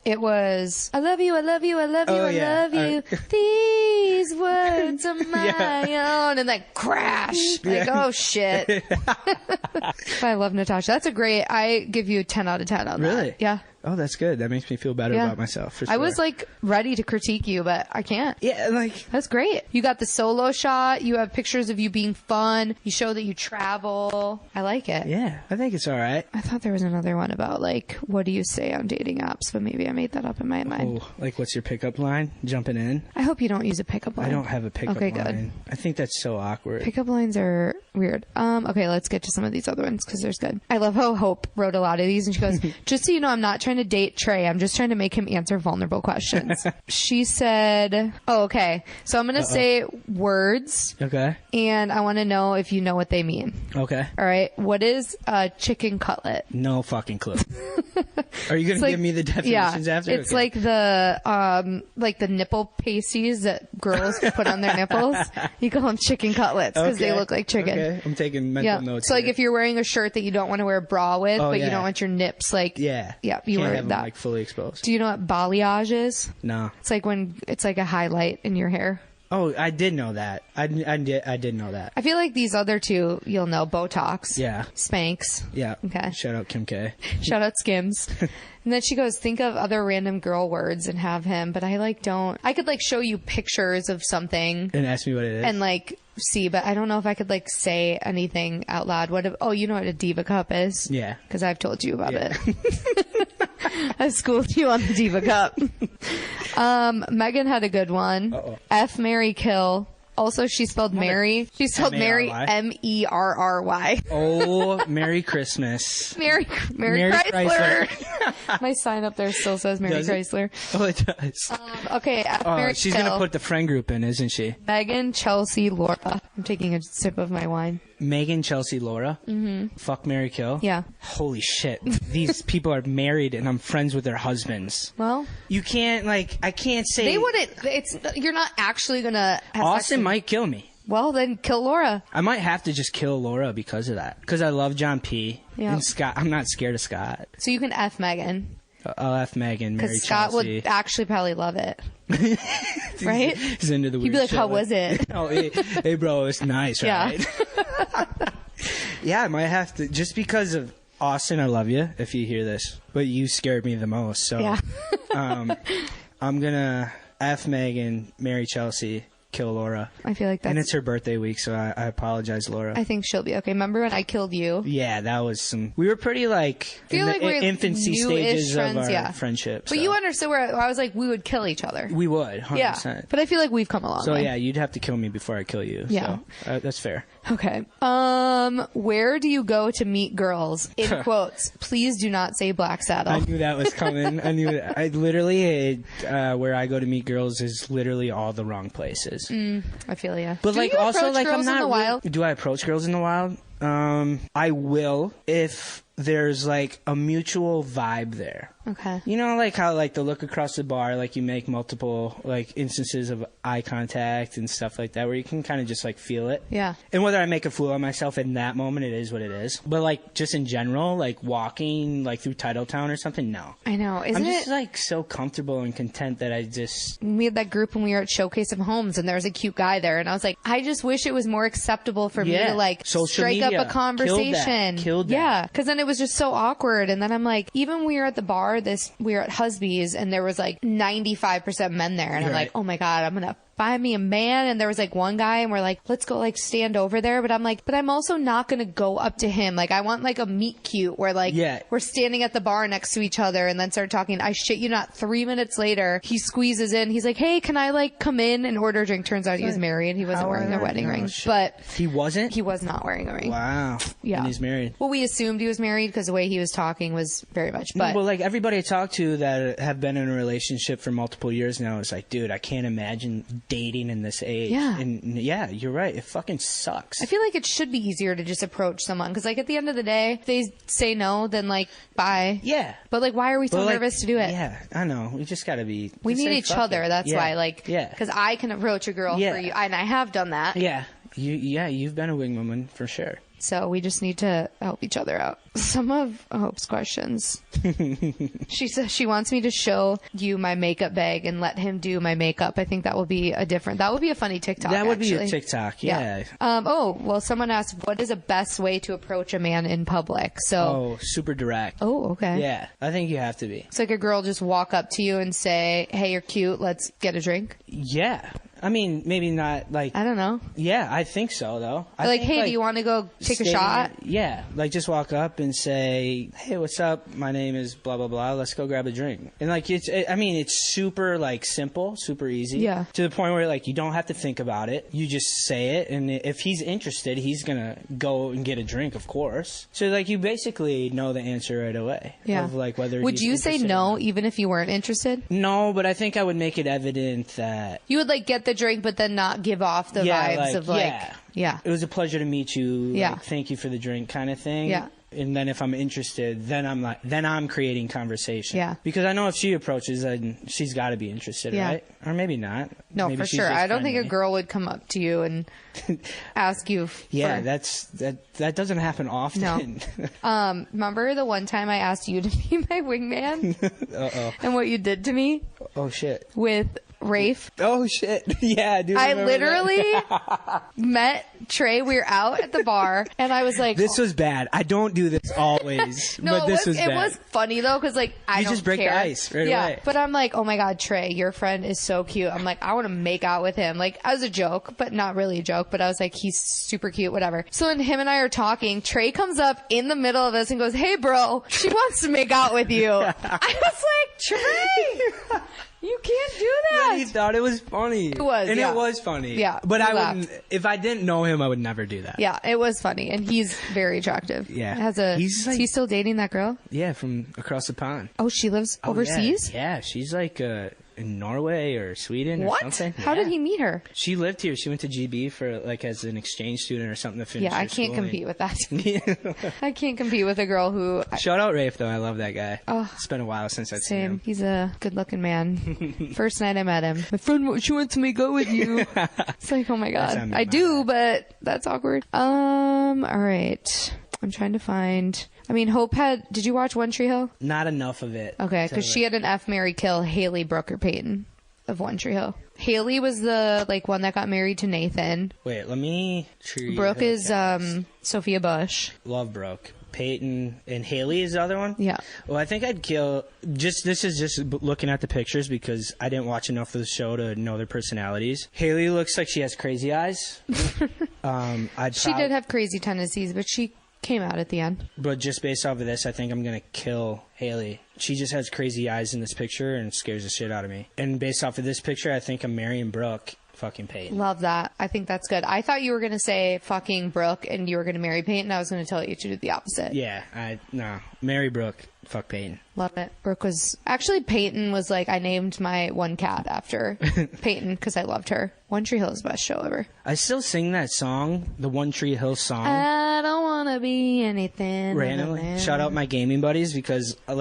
it was, I love you, I love you, I love you, I love you. These words are my own. And like, crash. Like, oh, shit. I love Natasha. That's a great. I give you 10 out of 10 on that. Really? Yeah. Oh, that's good. That makes me feel better about myself. For sure. I was like ready to critique you, but I can't. Yeah, like that's great. You got the solo shot. You have pictures of you being fun. You show that you travel. I like it. Yeah, I think it's all right. I thought there was another one about like what do you say on dating apps, but maybe I made that up in my mind. Oh, like what's your pickup line? Jumping in. I hope you don't use a pickup line. I don't have a pickup line. Okay, good. I think that's so awkward. Pickup lines are weird. Okay, let's get to some of these other ones because there's good. I love how Hope wrote a lot of these, and she goes, "Just so you know, I'm not trying to date Trey. I'm just trying to make him answer vulnerable questions." She said, oh, okay. So I'm going to say words. Okay. And I want to know if you know what they mean. Okay. All right. What is a chicken cutlet? No fucking clue. Are you going to give me the definitions after? It's like the nipple pasties that girls put on their nipples. You call them chicken cutlets because they look like chicken. Okay. I'm taking mental notes. So like if you're wearing a shirt that you don't want to wear a bra with, but you don't want your nips like. Yeah. Yeah. You can't wear have that. Them, like fully exposed. Do you know what balayage is? No. It's like when it's like a highlight in your hair. Oh, I did know that. I did know that. I feel like these other two you'll know. Botox. Yeah. Spanx. Yeah. Okay. Shout out Kim K. Shout out Skims. And then she goes, think of other random girl words and have him, but I like don't. I could like show you pictures of something. And ask me what it is. And like see, but I don't know if I could like say anything out loud. You know what a diva cup is? Yeah. Because I've told you about it. I schooled you on the diva cup. Megan had a good one. Uh-oh. F, marry, kill. Also, she spelled Mary. She spelled Mary Merry. Oh, Merry Christmas. Mary Chrysler. My sign up there still says Mary Chrysler. Oh, it does. Okay. She's going to put the friend group in, isn't she? Megan, Chelsea, Laura. I'm taking a sip of my wine. Megan, Chelsea, Laura? Mm-hmm. Fuck, marry, kill? Yeah. Holy shit. These people are married and I'm friends with their husbands. Well. You can't, like, I can't say. They wouldn't. You're not actually going to have Austin might kill me. Well, then kill Laura. I might have to just kill Laura because of that. Because I love John P. Yeah. And Scott. I'm not scared of Scott. So you can F Megan. I'll F Megan, marry Chelsea. Because Scott would actually probably love it. Right? He's into the weird He'd be like, shit. how was it? Oh, hey, bro, it's nice, right? Yeah. Yeah, I might have to. Just because of Austin, I love you if you hear this. But you scared me the most. So yeah. I'm going to F Megan, marry Chelsea, kill Laura. I feel like that's... And it's her birthday week, so I apologize, Laura. I think she'll be okay. Remember when I killed you? Yeah, that was some... We were pretty, like, in the infancy stages friends, of our yeah. friendship. But you understood where I was like, we would kill each other. We would, 100%. Yeah, but I feel like we've come a long way. So, yeah, you'd have to kill me before I kill you. Yeah. So, that's fair. Okay. Where do you go to meet girls? In quotes. Please do not say Black Saddle. I knew that was coming. I knew that. I literally, where I go to meet girls is literally all the wrong places. I feel you. But do like you also like girls I'm not. in the wild? Do I approach girls in the wild? I will if there's like a mutual vibe there. Okay. You know, like how like the look across the bar, like you make multiple like instances of eye contact and stuff like that, where you can kind of just like feel it. Yeah. And whether I make a fool of myself in that moment, it is what it is. But like just in general, like walking like through Titletown or something, no. I know. I'm just like so comfortable and content that I just. We had that group when we were at Showcase of Homes, and there was a cute guy there, and I was like, I just wish it was more acceptable for me to like social strike media. up a conversation. Killed that. Yeah, because then it was just so awkward. And then I'm like, even when we were at the bar, we were at Husby's, and there was like 95% men there, and I'm like, oh my god, I'm gonna find me a man. And there was like one guy, and we're like, let's go like stand over there. But I'm like, but I'm also not gonna go up to him. Like, I want like a meet cute where like we're standing at the bar next to each other and then start talking. I shit you not, 3 minutes later he squeezes in. He's like, hey, can I like come in and order a drink? Turns out he was married. He wasn't wearing a wedding ring. But he wasn't? He was not wearing a ring. Wow. Yeah. And he's married. Well, we assumed he was married because the way he was talking was very much. But well, like everybody I talk to that have been in a relationship for multiple years now is like, dude, I can't imagine dating in this age. Yeah. And yeah, you're right. It fucking sucks. I feel like it should be easier to just approach someone because, like, at the end of the day, if they say no, then like, bye. Yeah. But like, why are we so nervous to do it? Yeah, I know. We just gotta be. We need each other. That's why, like, yeah. Because I can approach a girl for you, and I have done that. Yeah. You've been a wing woman for sure. So we just need to help each other out. Some of Hope's questions. She says she wants me to show you my makeup bag and let him do my makeup. I think that will be that would be a funny TikTok. That would actually be a TikTok, yeah. Someone asked, what is the best way to approach a man in public? So super direct. Oh, okay. Yeah, I think you have to be. It's like a girl just walk up to you and say, hey, you're cute, let's get a drink? Yeah. I mean, maybe not like... I don't know. Yeah, I think so, though. Like, hey, do you want to go take a shot? Yeah, like just walk up and say, hey, what's up? My name is blah, blah, blah. Let's go grab a drink. And like, it's super like simple, super easy. Yeah. To the point where like you don't have to think about it. You just say it. And if he's interested, he's going to go and get a drink, of course. So like you basically know the answer right away. Yeah. Of like whether would you say no even if you weren't interested? No, but I think I would make it evident that... You would like get the drink, but then not give off the vibes of like... Yeah. It was a pleasure to meet you. Yeah. Like, thank you for the drink kind of thing. Yeah. And then if I'm interested, then I'm creating conversation. Yeah. Because I know if she approaches, then she's got to be interested, right? Or maybe not. No, maybe for she's sure. just I don't friendly. think a girl would come up to you and ask you. That doesn't happen often. No. Remember the one time I asked you to be my wingman? Uh-oh. And what you did to me? Oh, shit. With Rafe. Oh, shit. Yeah, I do remember I literally met Trey. We were out at the bar, and I was like... This was bad. I don't do this always, but this was bad. It was funny, though, because, like, I don't care. You just break the ice right away. But I'm like, oh, my God, Trey, your friend is so cute. I'm like, I want to make out with him. Like, as a joke, but not really a joke. But I was like, he's super cute, whatever. So when him and I are talking, Trey comes up in the middle of us and goes, hey, bro, she wants to make out with you. I was like, Trey... You can't do that. But he thought it was funny. It was, and yeah. it was funny. Yeah, but we I laughed. wouldn't. If I didn't know him, I would never do that. Yeah, it was funny, and he's very attractive. Yeah. Is he still dating that girl? Yeah, from across the pond. Oh, she lives overseas? Yeah, she's like in Norway or Sweden or something. How did he meet her? She lived here. She went to GB for like as an exchange student or something to finish. Yeah, I can't compete with that. I can't compete with a girl who. Shout out Rafe though. I love that guy. Oh, it's been a while since I've seen same. him. He's a good-looking man. First night I met him, my friend, she wants me to go with you. It's like, oh my god, I do, but that's awkward. All right. I'm trying to find. I mean, Hope had. Did you watch One Tree Hill? Not enough of it. Okay, because she had an F, Marry, Kill, Haley, Brooke, or Peyton of One Tree Hill. Haley was the one that got married to Nathan. Wait, let me. Brooke is Sophia Bush. Love Brooke. Peyton and Haley is the other one? Yeah. Well, I think I'd kill. This is just looking at the pictures because I didn't watch enough of the show to know their personalities. Haley looks like she has crazy eyes. She did have crazy tendencies, but she came out at the end. But just based off of this, I think I'm going to kill Haley. She just has crazy eyes in this picture and scares the shit out of me. And based off of this picture, I think I'm marrying Brooke. Fucking Peyton. Love that. I think that's good. I thought you were going to say fucking Brooke and you were going to marry Peyton. I was going to tell you to do the opposite. Yeah, no. Marry Brooke. Fuck Peyton. Love it. Brooke was... Actually, Peyton was like... I named my one cat after Peyton because I loved her. One Tree Hill is the best show ever. I still sing that song, the One Tree Hill song. I don't want to be anything. Randomly. Shout out my gaming buddies because, I'm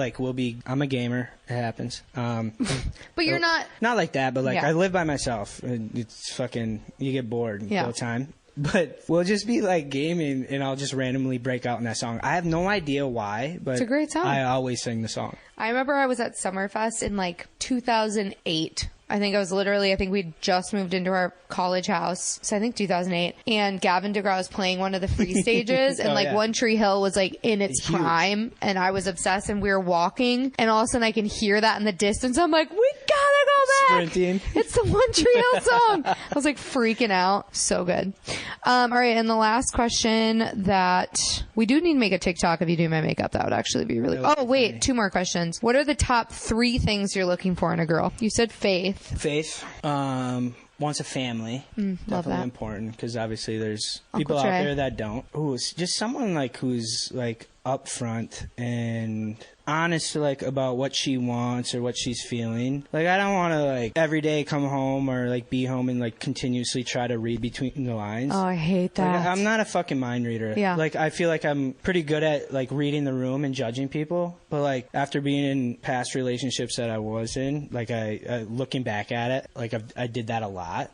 a gamer. It happens. But you're not... Not like that, but I live by myself. It's fucking... You get bored all the time. But we'll just be like gaming and I'll just randomly break out in that song. I have no idea why, but it's a great song. I always sing the song. I remember I was at Summerfest in 2008. I think we'd just moved into our college house. So I think 2008. And Gavin DeGraw was playing one of the free stages. And One Tree Hill was in its prime. And I was obsessed and we were walking. And all of a sudden I can hear that in the distance. I'm like, we gotta go back. Sprinting. It's the One Tree Hill song. I was freaking out. So good. All right. And the last question that we do need to make a TikTok of you doing my makeup. That would actually be really... Oh, wait. Funny. 2 more questions. What are the top 3 things you're looking for in a girl? You said faith. Wants a family. Definitely important because obviously there's people out there that don't. Ooh, it's just someone who's upfront and honest about what she wants or what she's feeling. I don't want to every day come home or be home and continuously try to read between the lines. Oh, I hate that. I'm not a fucking mind reader. Yeah. I feel like I'm pretty good at reading the room and judging people, but after being in past relationships that I was in, I looking back at it, I did that a lot.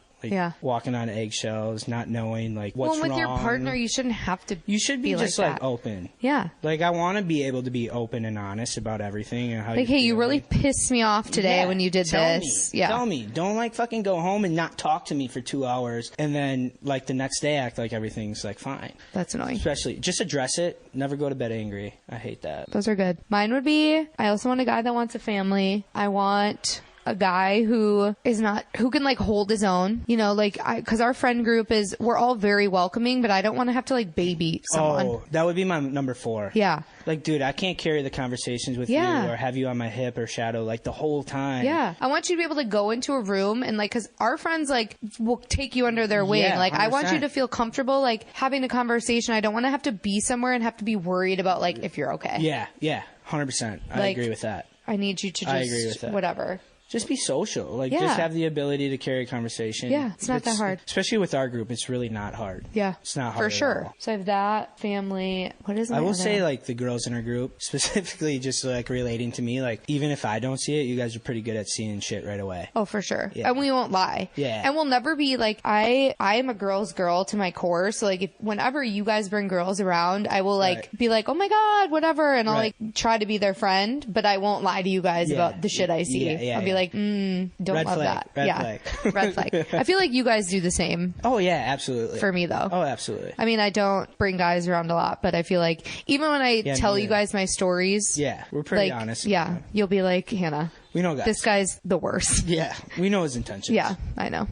Walking on eggshells, not knowing what's wrong. Well, with your partner, you shouldn't have to. You should be just open. Yeah. I want to be able to be open and honest about everything and how. Hey, you really pissed me off today when you did this. Yeah. Tell me. Don't fucking go home and not talk to me for 2 hours and then the next day act like everything's fine. That's annoying. Especially just address it. Never go to bed angry. I hate that. Those are good. Mine would be. I also want a guy that wants a family. I want a guy who can hold his own, because our friend group we're all very welcoming, but I don't want to have to baby someone. Oh, that would be my number 4. Yeah. Dude, I can't carry the conversations with you or have you on my hip or shadow the whole time. Yeah. I want you to be able to go into a room and because our friends will take you under their wing. Yeah, I want you to feel comfortable having a conversation. I don't want to have to be somewhere and have to be worried about if you're okay. Yeah. Yeah. 100%. I agree with that. I need you to just, I agree with that. Whatever. Just be social. Just have the ability to carry a conversation. Yeah, it's not that hard. Especially with our group, it's really not hard. Yeah. It's not hard. For sure. At all. So I have that, family. What is it? I will say, the girls in our group, specifically just, relating to me, even if I don't see it, you guys are pretty good at seeing shit right away. Oh, for sure. Yeah. And we won't lie. Yeah. And we'll never be, I am a girl's girl to my core, so, whenever you guys bring girls around, I will, be oh my God, whatever, and I'll, try to be their friend, but I won't lie to you guys about the shit I see. I'll be don't red love flag, that. Red flag. Red flag. I feel like you guys do the same. Oh yeah, absolutely. For me though. Oh, absolutely. I mean, I don't bring guys around a lot, but I feel like even when I tell you guys my stories, we're pretty honest. Yeah, you'll be Hannah, we know guys. This guy's the worst. Yeah, we know his intentions. Yeah, I know.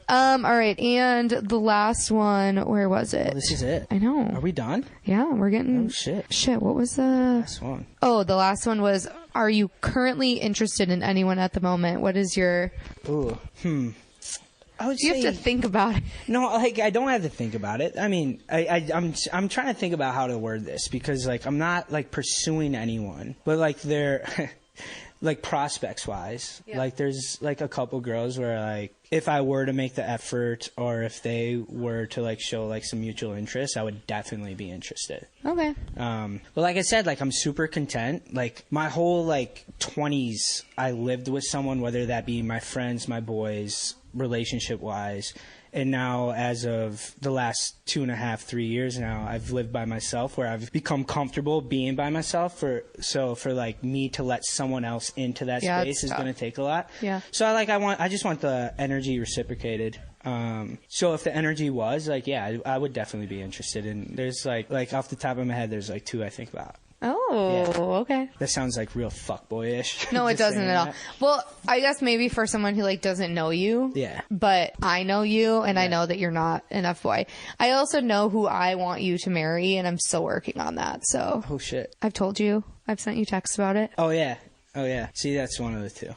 All right, and the last one, where was it? Oh, this is it. I know. Are we done? Yeah, we're getting... Oh, shit. Shit, what was the... Last one. Oh, the last one was, are you currently interested in anyone at the moment? What is your... Ooh, I would You say, have to think about it. No, like, I don't have to think about it. I mean, I'm trying to think about how to word this because, like, I'm not, like, pursuing anyone. But, like, they're... like, prospects-wise. Yeah. Like, there's, like, a couple girls where, like, if I were to make the effort or if they were to, like, show, like, some mutual interest, I would definitely be interested. Okay. But like I said, like, I'm super content. Like, my whole, like, 20s, I lived with someone, whether that be my friends, my boys, relationship-wise. And now, as of the last 2.5, 3 years now, I've lived by myself where I've become comfortable being by myself. For like me to let someone else into that space is going to take a lot. Yeah. So I just want the energy reciprocated. So if the energy was like, yeah, I would definitely be interested. And there's like off the top of my head, there's like 2 I think about. Oh, yeah. Okay. That sounds like real fuckboyish. No, it doesn't at all. Well, I guess maybe for someone who like doesn't know you. Yeah. But I know you, and I know that you're not an F-boy. I also know who I want you to marry, and I'm still working on that. So. Oh shit. I've told you. I've sent you texts about it. Oh yeah. Oh yeah. See, that's one of the 2.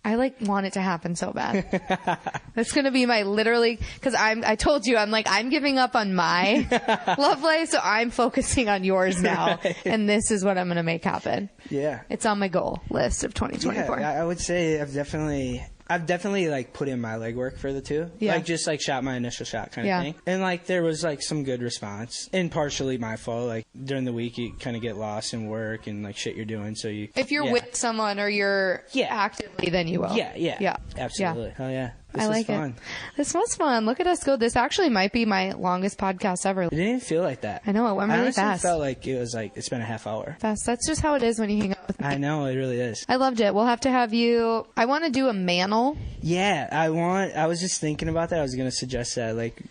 I like want it to happen so bad. That's gonna be my literally because I told you I'm giving up on my love life, so I'm focusing on yours now, and this is what I'm gonna make happen. Yeah, it's on my goal list of 2024. Yeah, I would say I've definitely like put in my legwork for the 2. Yeah. Like just like shot my initial shot kind of thing. And like there was like some good response. And partially my fault. Like during the week you kind of get lost in work and like shit you're doing. So you if you're with someone or you're actively, then you will. Yeah. Absolutely. Hell yeah. This was fun. This was fun. Look at us go. This actually might be my longest podcast ever. It didn't even feel like that. I know. It went really fast. It felt like it was like it's been a half hour. Fast. That's just how it is when you hang out with me. I know. It really is. I loved it. We'll have to have you. I want to do a mantle. Yeah. I was just thinking about that. I was going to suggest that. Like,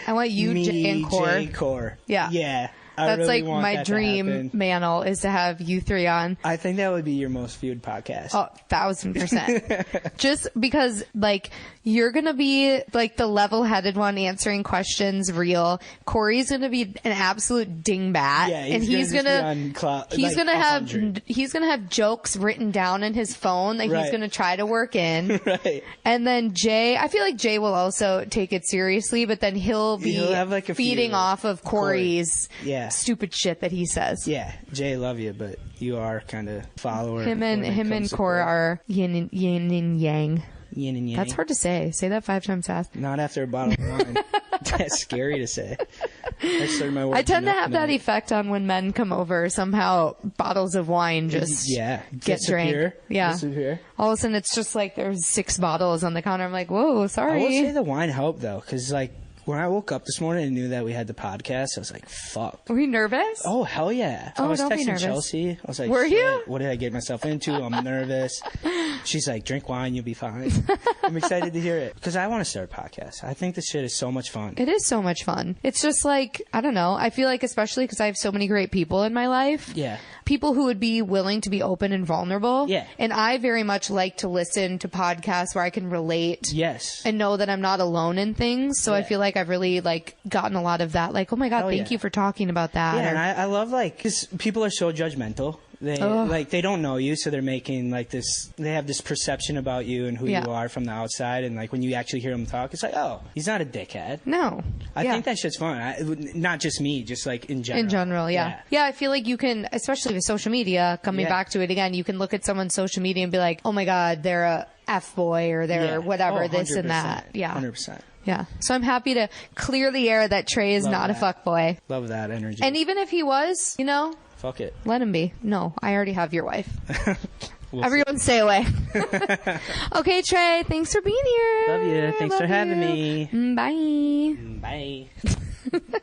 I want you, Jay, and Core. Jay, Core. Yeah. Yeah. That's really like my dream mantle is to have you 3 on. I think that would be your most viewed podcast. Oh, 1,000%. Just because like you're going to be like the level-headed one answering questions real. Corey's going to be an absolute dingbat. Yeah, and he's going to have jokes written down in his phone that he's going to try to work in. Right. And then Jay, I feel like Jay will also take it seriously, but then he'll have like feeding off of Corey's stupid shit that he says. Yeah, Jay, love you, but you are kind of follower. Him and Cora are yin and yang. Yin and yang. That's hard to say. Say that 5 times fast. Not after a bottle of wine. That's scary to say. I tend to have that effect on when men come over. Somehow bottles of wine just get drank. Yeah. Disappear. All of a sudden it's just like there's 6 bottles on the counter. I'm like, whoa, sorry. I will say the wine helped though, because like when I woke up this morning and knew that we had the podcast, I was like, fuck. Were you nervous? Oh, hell yeah. I was texting Chelsea. I was like, were you? What did I get myself into? I'm nervous. She's like, drink wine, you'll be fine. I'm excited to hear it. Because I want to start a podcast. I think this shit is so much fun. It is so much fun. It's just like, I don't know. I feel like especially because I have so many great people in my life. Yeah. People who would be willing to be open and vulnerable. Yeah. And I very much like to listen to podcasts where I can relate. Yes. And know that I'm not alone in things. So I feel like I've really like gotten a lot of that. Like, oh my God, thank you for talking about that. Yeah, and I love like, because people are so judgmental. They like they don't know you, so they're making like this. They have this perception about you and who you are from the outside, and like when you actually hear them talk, it's like, oh, he's not a dickhead. No, I think that shit's fun. Not just me, just like in general. In general, yeah. I feel like you can, especially with social media. Coming back to it again, you can look at someone's social media and be like, oh my God, they're a F-boy or they're whatever, this and that. Yeah, 100%. Yeah. So I'm happy to clear the air that Trey is not a fuckboy. Love that energy. And even if he was, you know, fuck it. Let him be. No, I already have your wife. Everyone stay away. Okay, Trey, thanks for being here. Love you. Thanks for having me. Bye. Bye.